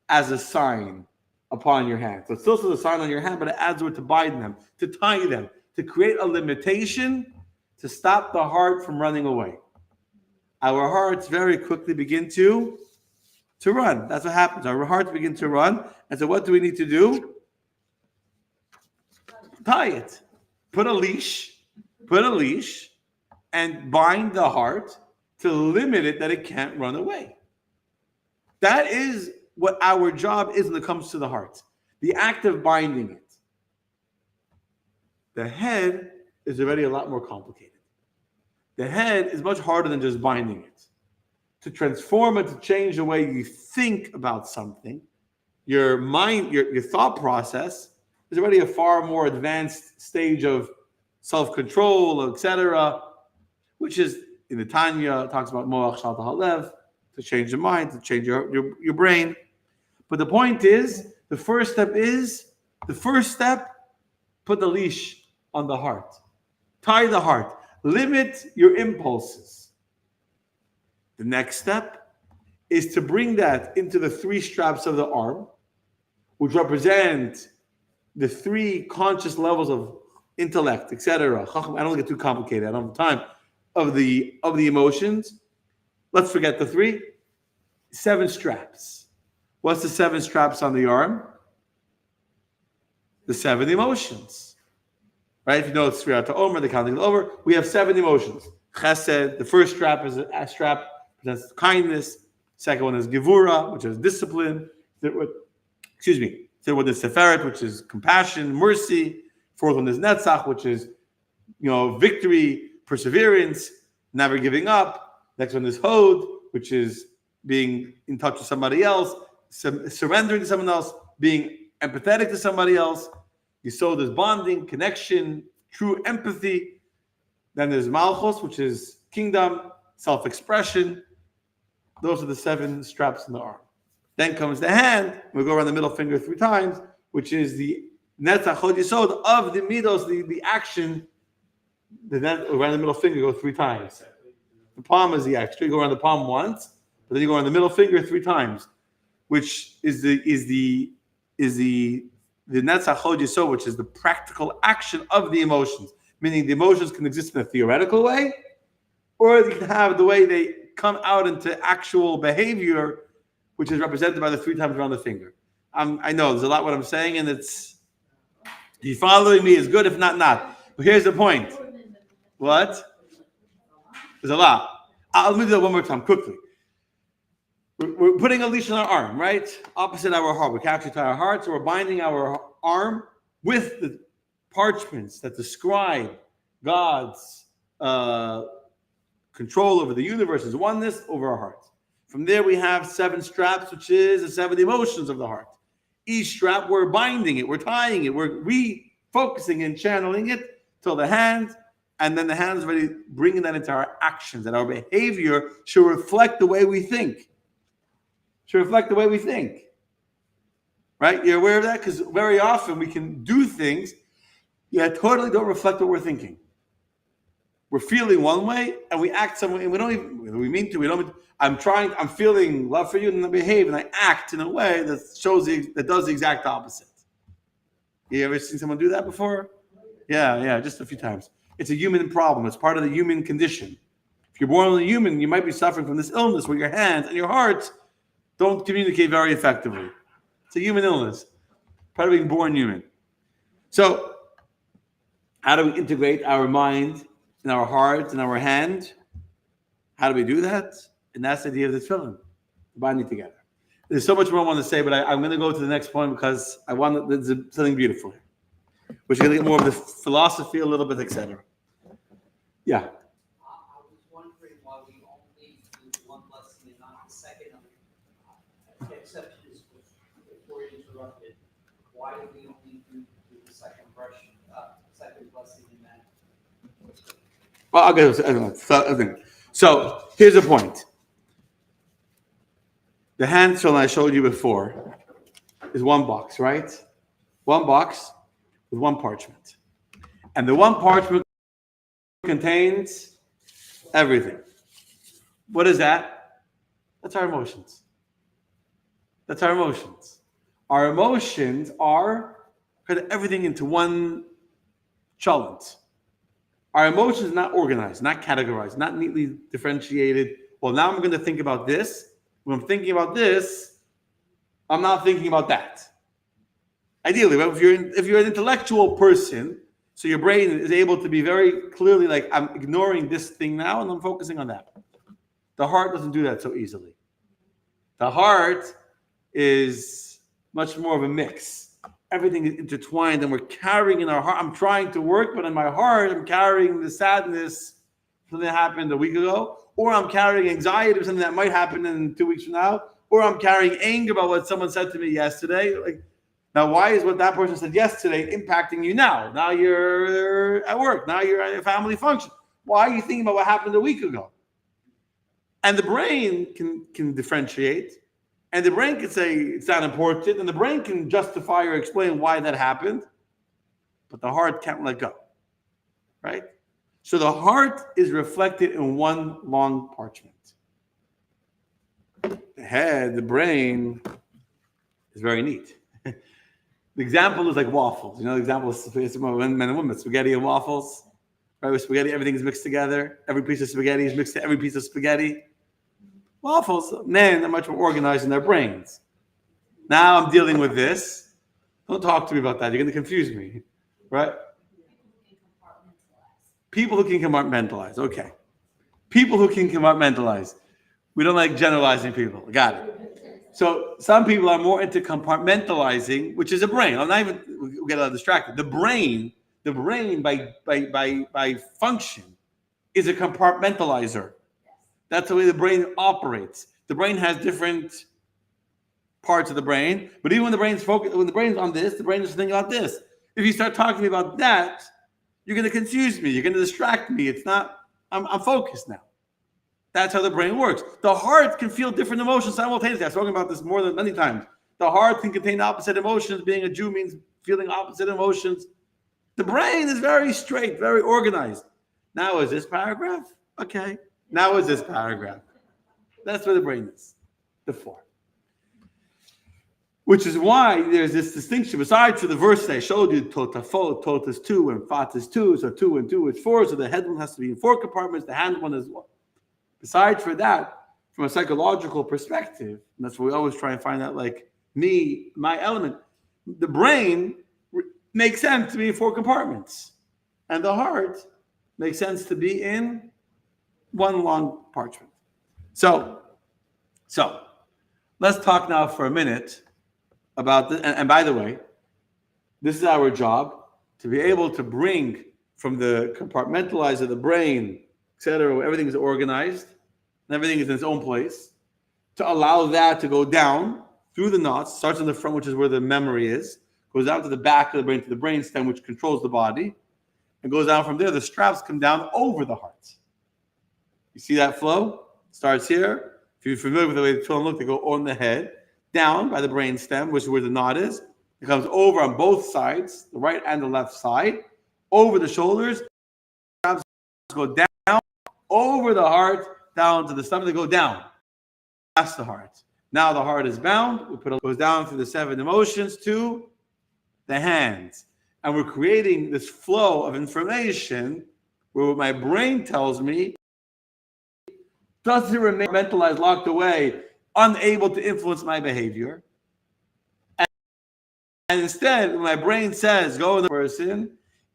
as a sign upon your hand. So it still says a sign on your hand, but it adds the word to bind them, to tie them, to create a limitation, to stop the heart from running away. Our hearts very quickly begin to run. That's what happens. Our hearts begin to run. And so what do we need to do? Tie it. Put a leash, and bind the heart to limit it that it can't run away. That is what our job is when it comes to the heart. The act of binding it. The head is already a lot more complicated. The head is much harder than just binding it. To transform it, to change the way you think about something, your mind, your thought process is already a far more advanced stage of self-control, etc., which is in the Tanya, it talks about moach shalta halev, to change your mind, to change your brain. But the point is, the first step, put the leash on the heart. Tie the heart. Limit your impulses. The next step is to bring that into the 3 straps of the arm, which represent the 3 conscious levels of intellect, etc. I don't want to get too complicated. I don't have time of the emotions. Let's forget the 3. 7 straps. What's the 7 straps on the arm? The 7 emotions. Right? If you know it's Sfirata Omer, the counting over, we have 7 emotions. Chesed, the first strap is a strap, represents kindness. Second one is Gevura, which is discipline. Third one is Seferet, which is compassion, mercy. Fourth one is Netzach, which is victory, perseverance, never giving up. Next one is Hod, which is being in touch with somebody else, surrendering to someone else, being empathetic to somebody else. Yesod is bonding, connection, true empathy. Then there's Malchus, which is kingdom, self-expression. Those are the 7 straps in the arm. Then comes the hand. We go around the middle finger 3 times, which is the Netzach Hod Yesod of the midos, the action. Around the middle finger go 3 times. The palm is the extra. You go around the palm once, but then you go around the middle finger 3 times, which is the Netzach Hod Yesod, which is the practical action of the emotions. Meaning the emotions can exist in a theoretical way, or you can have the way they come out into actual behavior, which is represented by the 3 times around the finger. I know there's a lot what I'm saying, and it's if you're following me is good, if not, not. But here's the point. What? There's a lot. Let me do that one more time, quickly. We're putting a leash on our arm, right? Opposite our heart. We can actually tie our heart, so we're binding our arm with the parchments that describe God's control over the universe, His oneness over our hearts. From there, we have 7 straps, which is the 7 emotions of the heart. Each strap, we're binding it, we're tying it, we're refocusing and channeling it till the hand, and then the hand is ready, bringing that into our actions, and our behavior should reflect the way we think. Right? You're aware of that? Because very often we can do things that totally don't reflect what we're thinking. We're feeling one way and we act some way, and we don't even, we mean to, we don't. I'm feeling love for you, and I behave and I act in a way that that does the exact opposite. You ever seen someone do that before? Yeah, just a few times. It's a human problem. It's part of the human condition. If you're born a human, you might be suffering from this illness where your hands and your heart don't communicate very effectively. It's a human illness, part of being born human. So, how do we integrate our mind and our heart and our hand? How do we do that? And that's the idea of the tefillin, binding together. There's so much more I want to say, but I'm going to go to the next point because there's something beautiful here. We're going to get more of the philosophy a little bit, etc. Yeah. I was wondering why we only do 1 blessing and not the second. The exception is before you interrupted. Why do we only do the second blessing in that? Well, I'll get it. So here's the point. The hand tefillin I showed you before is 1 box, right? 1 box with 1 parchment. And the 1 parchment contains everything. What is that? That's our emotions. Our emotions are kind of everything into 1 chalent. Our emotions are not organized, not categorized, not neatly differentiated. Well, now I'm going to think about this. When I'm thinking about this, I'm not thinking about that. Ideally, right? If you're an intellectual person, so your brain is able to be very clearly like, I'm ignoring this thing now and I'm focusing on that. The heart doesn't do that so easily. The heart is much more of a mix. Everything is intertwined, and we're carrying in our heart. I'm trying to work, but in my heart, I'm carrying the sadness something that happened a week ago, or I'm carrying anxiety of something that might happen in 2 weeks from now, or I'm carrying anger about what someone said to me yesterday. Now, why is what that person said yesterday impacting you now? Now you're at work. Now you're at a family function. Why are you thinking about what happened a week ago? And the brain can differentiate, and the brain can say it's not important, and the brain can justify or explain why that happened, but the heart can't let go, right? So the heart is reflected in one long parchment. The head, the brain, is very neat. The example is like waffles. You know, the example is men and women, spaghetti and waffles. Right, with spaghetti, everything is mixed together. Every piece of spaghetti is mixed to every piece of spaghetti. Waffles, men are much more organized in their brains. Now I'm dealing with this. Don't talk to me about that. You're going to confuse me. Right? People who can compartmentalize. Okay. People who can compartmentalize. We don't like generalizing people. Got it. So some people are more into compartmentalizing, which is a brain. I'm not even, we get a little distracted. The brain by function is a compartmentalizer. That's the way the brain operates. The brain has different parts of the brain, but even when the brain's focused, when the brain's on this, the brain is thinking about this. If you start talking to me about that, you're going to confuse me. You're going to distract me. It's not. I'm focused now. That's how the brain works. The heart can feel different emotions simultaneously. I've spoken about this more than many times. The heart can contain opposite emotions. Being a Jew means feeling opposite emotions. The brain is very straight, very organized. Now is this paragraph? Okay. Now is this paragraph? That's where the brain is. The four. Which is why there's this distinction. Besides for the verse that I showed you, totafot, tot is 2, and fat is 2, so 2 and 2 is 4, so the head one has to be in 4 compartments, the hand one is 1. Besides for that, from a psychological perspective, and that's what we always try and find out, like me, my element, the brain makes sense to be in 4 compartments. And the heart makes sense to be in one long parchment. So let's talk now for a minute about this. And by the way, this is our job, to be able to bring from the compartmentalizer of the brain, etc., where everything is organized and everything is in its own place, to allow that to go down through the knots, starts in the front, which is where the memory is, goes down to the back of the brain, to the brain stem, which controls the body, and goes down from there. The straps come down over the heart. You see that flow? Starts here. If you're familiar with the way the Tefillin look, they go on the head, down by the brain stem, which is where the knot is. It comes over on both sides, the right and the left side, over the shoulders. Straps go down, over the heart, down to the stomach. They go down, past the heart. Now the heart is bound. It goes down through the 7 emotions to the hands. And we're creating this flow of information where what my brain tells me doesn't remain mentalized, locked away, unable to influence my behavior. And instead, when my brain says, go with the person,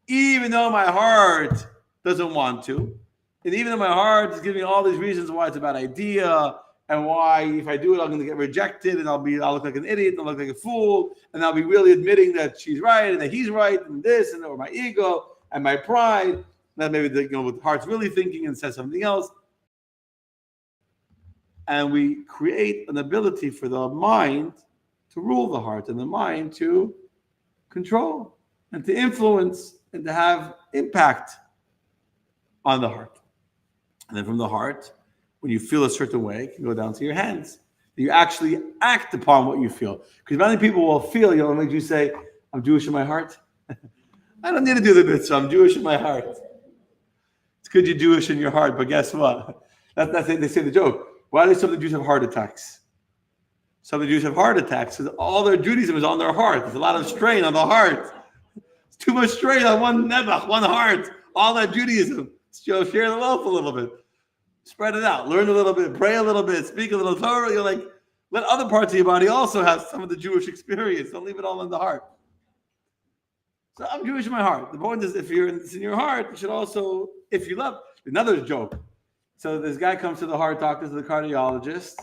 even though my heart doesn't want to, and even though my heart is giving me all these reasons why it's a bad idea, and why if I do it, I'm going to get rejected, and I'll look like an idiot, and I'll look like a fool, and I'll be really admitting that she's right, and that he's right, and this, and or my ego, and my pride, and then maybe what the heart's really thinking and says something else. And we create an ability for the mind to rule the heart and the mind to control and to influence and to have impact on the heart. And then from the heart, when you feel a certain way, it can go down to your hands. You actually act upon what you feel. Because many people will feel, make you say, I'm Jewish in my heart. I don't need to do the mitzvah, I'm Jewish in my heart. It's good you're Jewish in your heart, but guess what? That's they say the joke. Why do some of the Jews have heart attacks? Some of the Jews have heart attacks because all their Judaism is on their heart. There's a lot of strain on the heart. It's too much strain on one nebuch, one heart. All that Judaism. So share the wealth a little bit. Spread it out. Learn a little bit. Pray a little bit. Speak a little Torah. You're like, let other parts of your body also have some of the Jewish experience. Don't leave it all in the heart. So I'm Jewish in my heart. The point is, if it's in your heart, you should also, if you love. Another joke. So this guy comes to the heart doctor, to the cardiologist,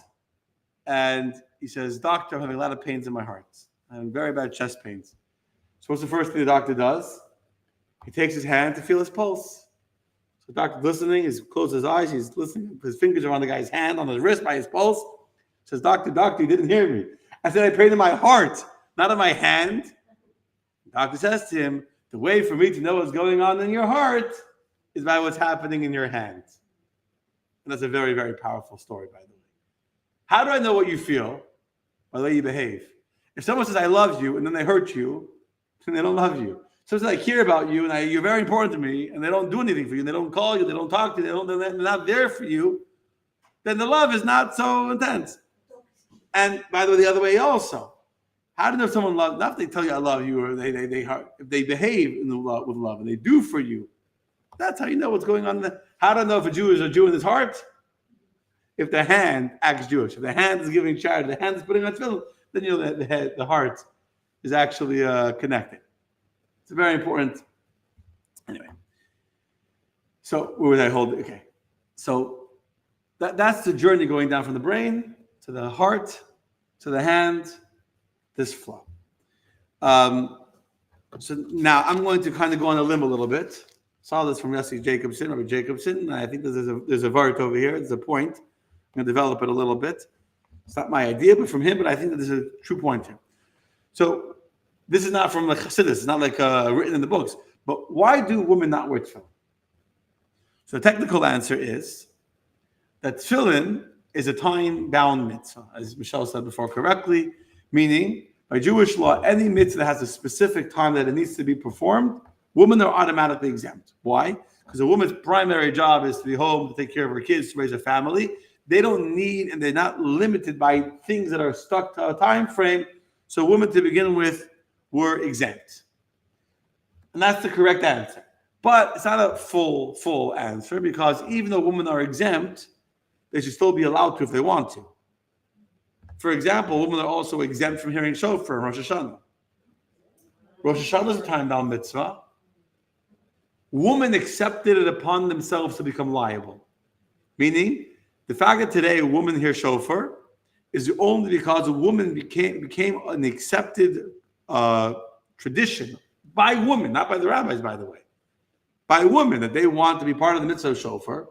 and he says, doctor, I'm having a lot of pains in my heart. I'm having very bad chest pains. So what's the first thing the doctor does? He takes his hand to feel his pulse. So the doctor's listening, he's closed his eyes, he's listening, his fingers are on the guy's hand, on his wrist, by his pulse. He says, doctor, you didn't hear me. I said, I prayed in my heart, not in my hand. The doctor says to him, the way for me to know what's going on in your heart is by what's happening in your hand. And that's a very, very powerful story, by the way. How do I know what you feel? By the way you behave. If someone says, I love you, and then they hurt you, then they don't love you. Sometimes I care about you and you're very important to me, and they don't do anything for you, and they don't call you, they don't talk to you, they're not there for you, then the love is not so intense. And by the way, the other way also. How do you know if someone loves? Not if they tell you I love you, or if they behave in the love, with love and they do for you. That's how you know what's going on. How do I know if a Jew is a Jew in his heart? If the hand acts Jewish, if the hand is giving charity, the hand is putting on tefillin, then you know that the heart is actually connected. It's very important. Anyway, so where would I hold it? Okay, so that's the journey going down from the brain to the heart to the hand. This flow. So now I'm going to kind of go on a limb a little bit. Saw this from Rabbi Jacobson. I think there's a vart over here. There's a point. I'm going to develop it a little bit. It's not my idea, but from him. But I think that there's a true point here. So this is not from the Chassidus. It's not like written in the books. But why do women not wear tefillin? So the technical answer is that tefillin is a time-bound mitzvah, as Michelle said before correctly, meaning by Jewish law, any mitzvah that has a specific time that it needs to be performed, women are automatically exempt. Why? Because a woman's primary job is to be home, to take care of her kids, to raise a family. They don't need, and they're not limited by things that are stuck to a time frame. So women, to begin with, were exempt. And that's the correct answer. But it's not a full answer, because even though women are exempt, they should still be allowed to if they want to. For example, women are also exempt from hearing shofar in Rosh Hashanah. Rosh Hashanah is a time-bound mitzvah. Women accepted it upon themselves to become liable. Meaning, the fact that today a woman hears shofar is only because a woman became an accepted tradition by women, not by the rabbis, by the way. By women, that they want to be part of the mitzvah of shofar,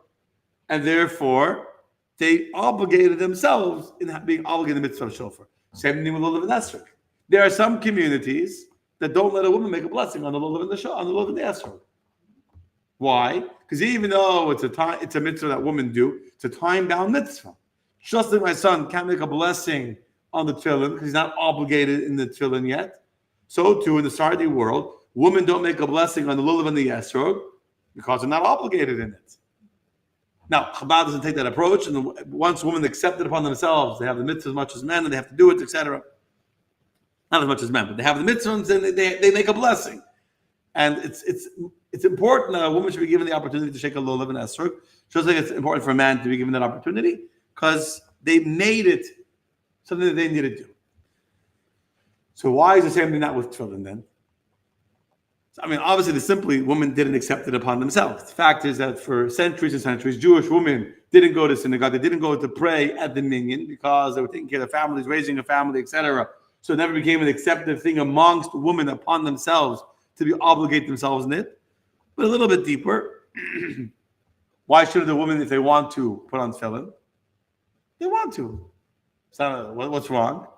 and therefore they obligated themselves in being obligated in the mitzvah of shofar. Same thing with lulav and esrog. There are some communities that don't let a woman make a blessing on the lulav and the esrog. Why? Because even though it's a mitzvah that women do, it's a time-bound mitzvah. Just like my son can't make a blessing on the tefillin because he's not obligated in the tefillin yet, so too in the Sardi world, women don't make a blessing on the lulav and the esrog because they're not obligated in it. Now, Chabad doesn't take that approach, and once women accept it upon themselves, they have the mitzvah as much as men, and they have to do it, etc. Not as much as men, but they have the mitzvah, and they make a blessing. And it's important that a woman should be given the opportunity to shake a lulav and esrog, just like it's important for a man to be given that opportunity, because they made it something that they needed to do. So why is the same thing not with tefillin then? I mean, obviously, women didn't accept it upon themselves. The fact is that for centuries and centuries, Jewish women didn't go to synagogue. They didn't go to pray at the minyan because they were taking care of their families, raising a family, etc. So it never became an accepted thing amongst women upon themselves to be obligate themselves in it. But a little bit deeper, why should the women, if they want to, put on tefillin? They want to. So what's wrong?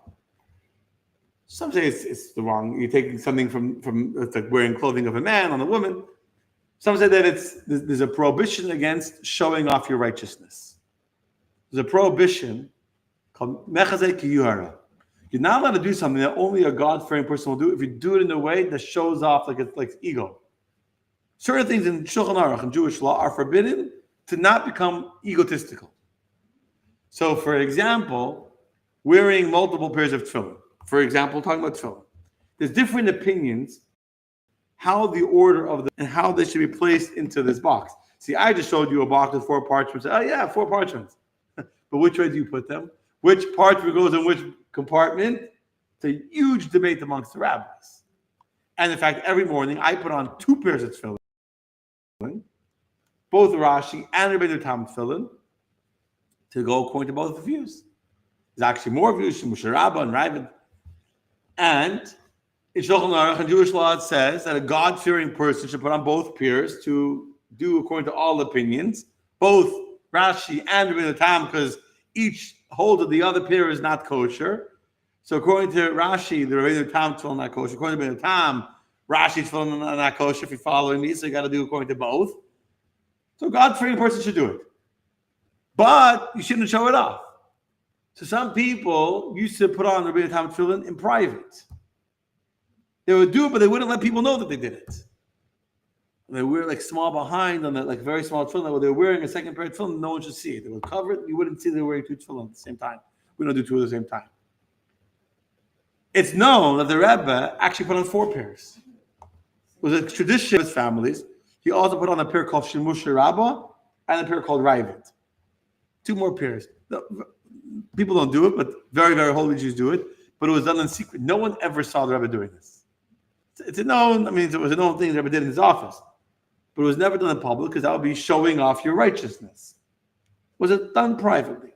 Some say it's the wrong. You're taking something from it's like wearing clothing of a man on a woman. Some say that there's a prohibition against showing off your righteousness. There's a prohibition called mechazeh kiyuhara. You're not allowed to do something that only a God-fearing person will do if you do it in a way that shows off like it's like ego. Certain things in Shulchan Aruch and Jewish law are forbidden to not become egotistical. So, for example, wearing multiple pairs of tefillin. For example, talking about tefillin. There's different opinions how the order of them and how they should be placed into this box. See, I just showed you a box with 4 parchments. Oh yeah, 4 parchments. But which way do you put them? Which parchment goes in which compartment? It's a huge debate amongst the rabbis. And in fact, every morning I put on 2 pairs of tefillin, both Rashi and Rabbeinu Tam tefillin, to go according to both the views. There's actually more views from Moshe Rabbah and Ravid. And in Shulchan Aruch and Jewish law, it says that a God-fearing person should put on both pairs to do according to all opinions, both Rashi and Rabbeinu Tam, because each holds that the other pair is not kosher. So according to Rashi, the Rabbeinu Tam tefillin not kosher. According to Rabbeinu Tam, Rashi tefillin not kosher. If you're following me, so you got to do according to both. So a God-fearing person should do it, but you shouldn't show it off. So some people used to put on the Rabbeinu Tam tefillin in private. They would do it, but they wouldn't let people know that they did it. They wear like small behind on the like very small tefillin. They were wearing a second pair of tefillin, no one should see it. They would cover it, you wouldn't see they were wearing two tefillin at the same time. We don't do two at the same time. It's known that the Rebbe actually put on 4 pairs. It was a tradition of his families. He also put on a pair called Shemush Rabbah and a pair called Ravid. 2 more pairs. People don't do it, but very, very holy Jews do it. But it was done in secret. No one ever saw the Rebbe doing this. It's a known, it was a known thing the Rebbe did in his office. But it was never done in public because that would be showing off your righteousness. Was it done privately?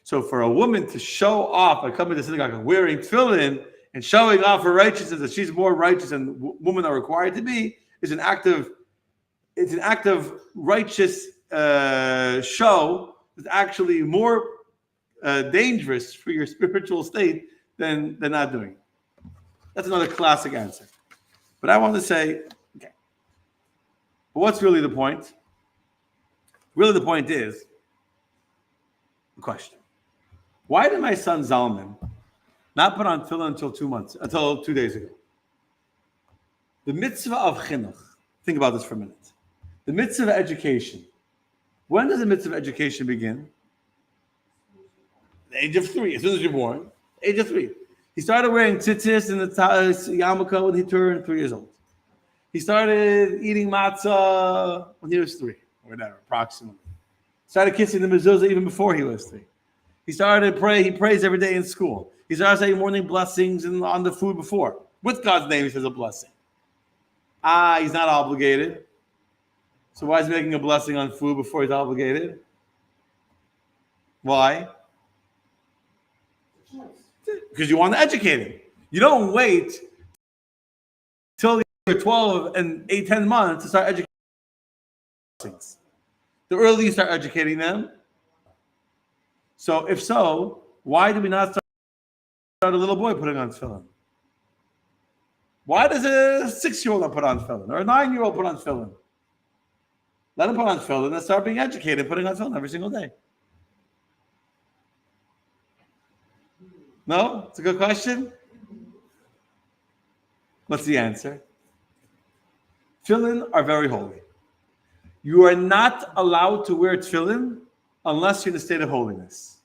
So for a woman to show off by coming to synagogue and wearing tefillin and showing off her righteousness, that she's more righteous than women are required to be, is an act of righteous show that's actually more dangerous for your spiritual state than not doing it. That's another classic answer. But I want to say, okay, but what's really the point? Really the point is the question. Why did my son Zalman not put on tefillin until 2 days ago? The mitzvah of chinuch. Think about this for a minute. The mitzvah of education. When does the mitzvah of education begin? The age of 3. As soon as you're born, age of 3. He started wearing tzitzis and the yarmulke when he turned 3 years old. He started eating matzah when he was 3, or whatever, approximately. Started kissing the mezuzah even before he was 3. He started praying. He prays every day in school. He started saying morning blessings and on the food before. With God's name, he says a blessing. He's not obligated. So why is he making a blessing on food before he's obligated? Why? Because you want to educate him. You don't wait till you're 12 and 10 months to start educating things. The earlier you start educating them. So if so, why do we not start a little boy putting on tefillin? Why does a 6-year-old not put on tefillin? Or a 9-year-old put on tefillin? Let him put on tefillin and start being educated, putting on tefillin every single day. No? It's a good question. What's the answer? Tefillin are very holy. You are not allowed to wear tefillin unless you're in a state of holiness.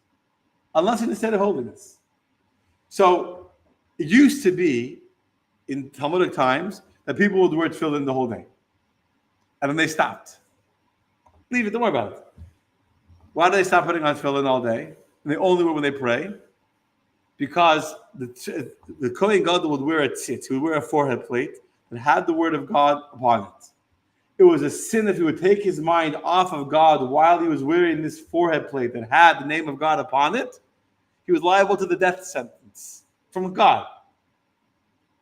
Unless you're in a state of holiness. So it used to be in Talmudic times that people would wear tefillin the whole day. And then they stopped. Leave it, don't worry about it. Why do they stop putting on tefillin all day? And they only wear when they pray? Because the Kohen Gadol would wear a tzitz, he would wear a forehead plate that had the word of God upon it. It was a sin if he would take his mind off of God while he was wearing this forehead plate that had the name of God upon it. He was liable to the death sentence from God.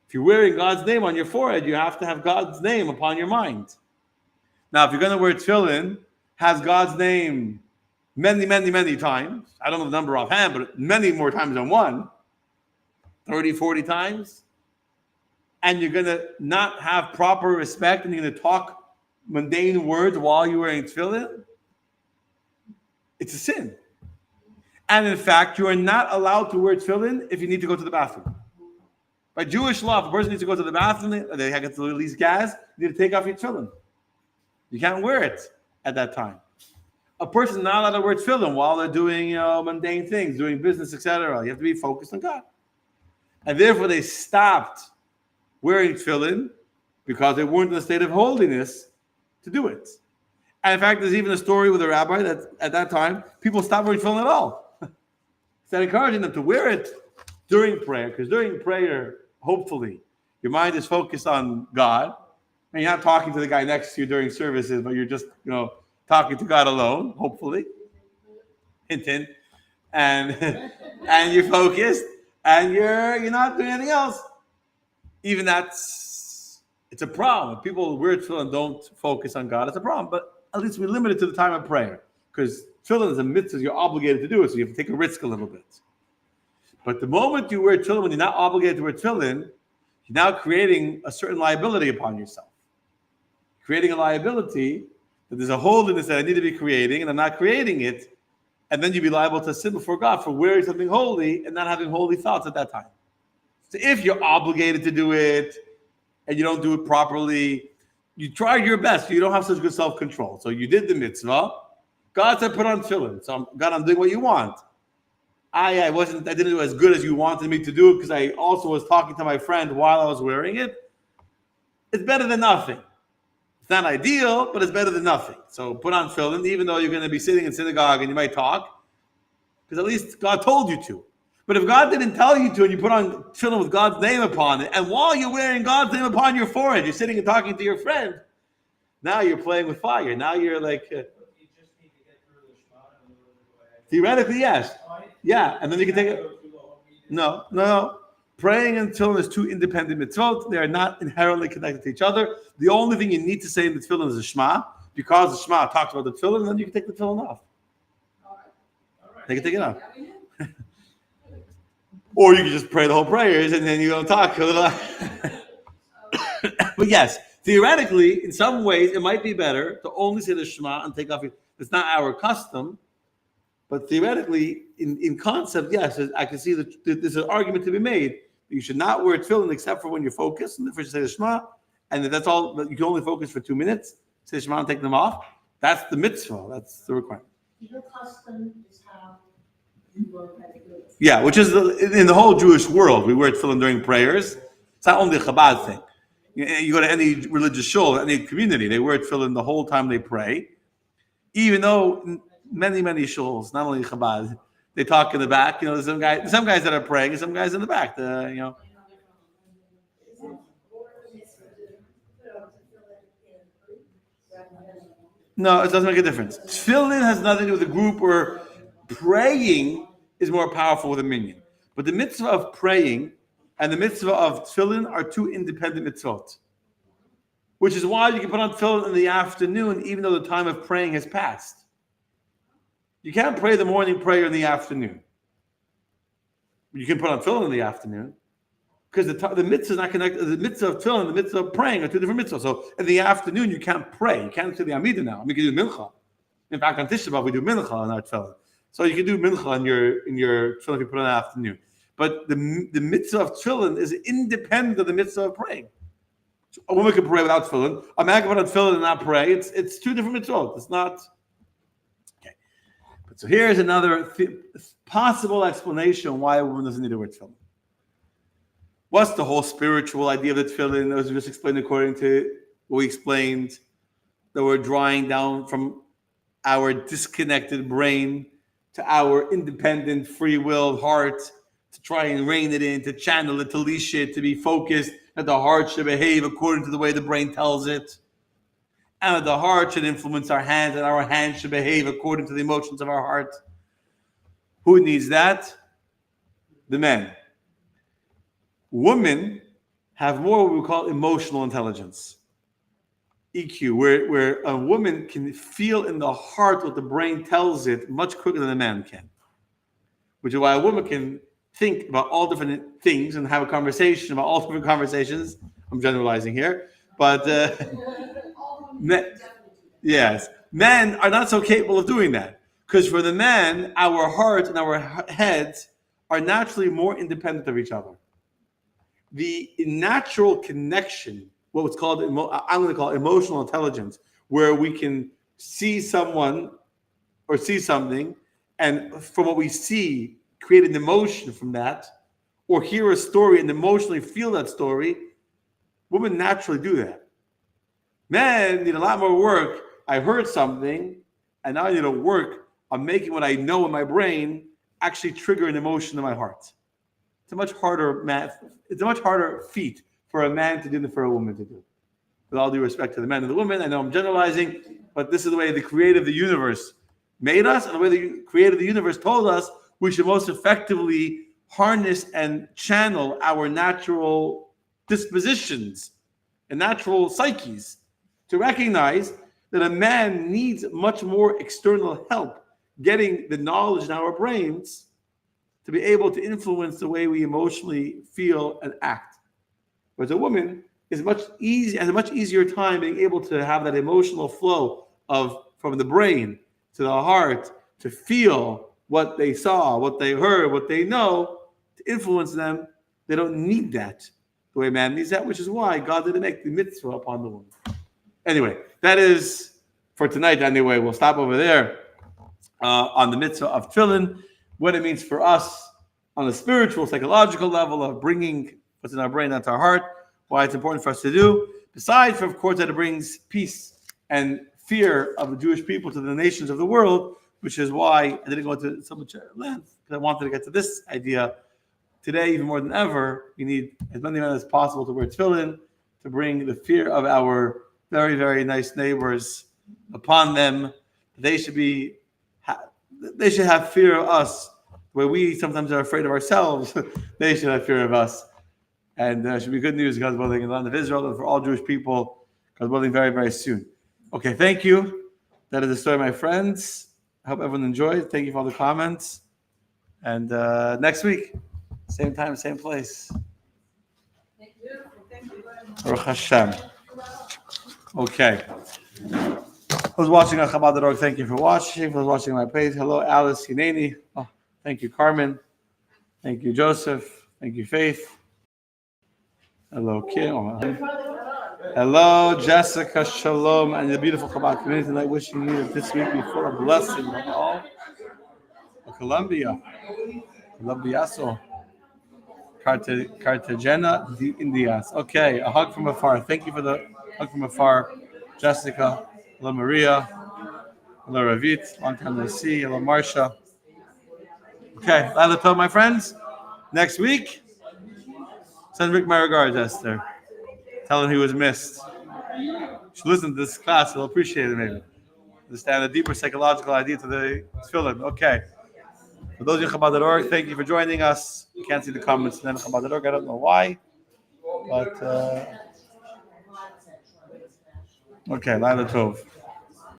If you're wearing God's name on your forehead, you have to have God's name upon your mind. Now, if you're going to wear tefillin, has God's name many, many, many times. I don't know the number offhand, but many more times than one. 30, 40 times. And you're going to not have proper respect and you're going to talk mundane words while you're wearing tefillin. It's a sin. And in fact, you are not allowed to wear tefillin if you need to go to the bathroom. By Jewish law, if a person needs to go to the bathroom, they get to release gas, you need to take off your tefillin. You can't wear it at that time. A person is not allowed to wear tefillin while they're doing mundane things, doing business, etc. You have to be focused on God. And therefore, they stopped wearing tefillin because they weren't in a state of holiness to do it. And in fact, there's even a story with a rabbi that at that time, people stopped wearing tefillin at all. Instead of encouraging them to wear it during prayer, because during prayer, hopefully, your mind is focused on God, and you're not talking to the guy next to you during services, but you're just, talking to God alone, hopefully. Hint, hint. And and you're focused, and you're not doing anything else. Even it's a problem. If people wear tefillin and don't focus on God, it's a problem. But at least we limit it to the time of prayer, because tefillin is a mitzvah, you're obligated to do it, so you have to take a risk a little bit. But the moment you wear tefillin, when you're not obligated to wear tefillin, you're now creating a certain liability upon yourself. Creating a liability that there's a holiness that I need to be creating, and I'm not creating it, and then you'd be liable to sin before God for wearing something holy and not having holy thoughts at that time. So if you're obligated to do it and you don't do it properly, you tried your best. You don't have such good self-control. So you did the mitzvah. God said, put on tefillin. So God, I'm doing what you want. I didn't do as good as you wanted me to do it because I also was talking to my friend while I was wearing it. It's better than nothing. It's not ideal, but it's better than nothing. So put on tefillin, even though you're going to be sitting in synagogue and you might talk, because at least God told you to. But if God didn't tell you to and you put on tefillin with God's name upon it, and while you're wearing God's name upon your forehead, you're sitting and talking to your friend, now you're playing with fire. Now you're like... You just need to get through the Shema and then go ahead. theoretically, yes. Yeah, and then you can take it... Go through the whole meeting. No. Praying and tefillin is two independent mitzvot. They are not inherently connected to each other. The only thing you need to say in the tefillin is the Shema, because the Shema talks about the tefillin, and then you can take the tefillin off. All right. They can take it off. Or you can just pray the whole prayers, and then you don't talk a little. But yes, theoretically, in some ways, it might be better to only say the Shema and take off your... It's not our custom. But theoretically, in concept, yes, I can see that there's an argument to be made. You should not wear tefillin except for when you're focused, and therefore you say the Shema, and if that's all, you can only focus for 2 minutes, say the Shema and take them off. That's the mitzvah. That's the requirement. Your custom is how you work at it. Yeah, which is in the whole Jewish world, we wear tefillin during prayers. It's not only a Chabad thing. You go to any religious shul, any community, they wear tefillin the whole time they pray, even though many shuls, not only Chabad, they talk in the back. There's some guys that are praying, and some guys in the back. No, it doesn't make a difference. Tefillin has nothing to do with the group, or praying is more powerful with a minyan. But the mitzvah of praying and the mitzvah of tefillin are two independent mitzvot, which is why you can put on tefillin in the afternoon, even though the time of praying has passed. You can't pray the morning prayer in the afternoon. You can put on tefillin in the afternoon, because the mitzvah is not connected. The mitzvah of tefillin and the mitzvah of praying are two different mitzvahs. So in the afternoon, you can't pray. You can't say the Amidah now. We can do mincha. In fact, on Tisha B'Av, we do mincha in our tefillin. So you can do mincha in your tefillin if you put on in the afternoon. But the mitzvah of tefillin is independent of the mitzvah of praying. So a woman can pray without tefillin. A man can put on tefillin and not pray. It's two different mitzvot. It's not... So here's another possible explanation why a woman doesn't need to wear tefillin. What's the whole spiritual idea of the tefillin? As we just explained, according to what we explained, that we're drawing down from our disconnected brain to our independent, free-willed heart to try and rein it in, to channel it, to leash it, to be focused, that the heart should behave according to the way the brain tells it. And that the heart should influence our hands, and our hands should behave according to the emotions of our heart. Who needs that? The men. Women have more what we call emotional intelligence, EQ, where a woman can feel in the heart what the brain tells it much quicker than a man can. Which is why a woman can think about all different things and have a conversation about all different conversations. I'm generalizing here, but yes, men are not so capable of doing that, because for the man, our hearts and our heads are naturally more independent of each other. The natural connection, what's called, I'm going to call emotional intelligence, where we can see someone or see something, and from what we see, create an emotion from that, or hear a story and emotionally feel that story. Women naturally do that. Men need a lot more work. I heard something, and now I need to work on making what I know in my brain actually trigger an emotion in my heart. It's a much harder feat for a man to do than for a woman to do. With all due respect to the men and the women, I know I'm generalizing, but this is the way the creator of the universe made us, and the way the creator of the universe told us we should most effectively harness and channel our natural dispositions and natural psyches to recognize that a man needs much more external help getting the knowledge in our brains to be able to influence the way we emotionally feel and act. Whereas a woman has a much easier time being able to have that emotional flow from the brain to the heart to feel what they saw, what they heard, what they know, to influence them They don't need that the way man needs that, which is why God didn't make the mitzvah upon the woman. Anyway, that is for tonight. Anyway, we'll stop over there on the mitzvah of tefillin, what it means for us on a spiritual, psychological level of bringing what's in our brain onto our heart, why it's important for us to do. Besides, of course, that it brings peace and fear of the Jewish people to the nations of the world, which is why I didn't go into so much length, because I wanted to get to this idea. Today, even more than ever, we need as many men as possible to wear tefillin, to bring the fear of our very, very nice neighbors upon them. They should have fear of us, where we sometimes are afraid of ourselves. They should have fear of us. And it should be good news, God willing, in the land of Israel and for all Jewish people, God willing, very, very soon. Okay, thank you. That is the story, my friends. I hope everyone enjoyed. Thank you for all the comments. And next week, same time, same place. Thank you very much. Baruch Hashem. Okay. Who's watching on Chabad.org, thank you for watching. Who's watching my page, hello, Alice Hineni. Oh, thank you, Carmen. Thank you, Joseph. Thank you, Faith. Hello, Kim. Hello, Jessica. Shalom, and the beautiful Chabad community tonight. Wishing you that this week be full of blessing on all of Colombia. Colombiaso. Cartagena de Indias. Okay, a hug from afar. Thank you for the hug from afar, Jessica. Hello, Maria. Hello, Ravit. Long time no see. Hello, Marsha. Okay, Lila Tov, my friends. Next week, send Rick my regards, Esther. Tell him he was missed. You should listen to this class. He'll appreciate it, maybe. Understand the deeper psychological idea to the tefillin. Okay. For those of you in Chabad.org, thank you for joining us. You can't see the comments in Chabad.org. I don't know why. But, okay, Lila Tov.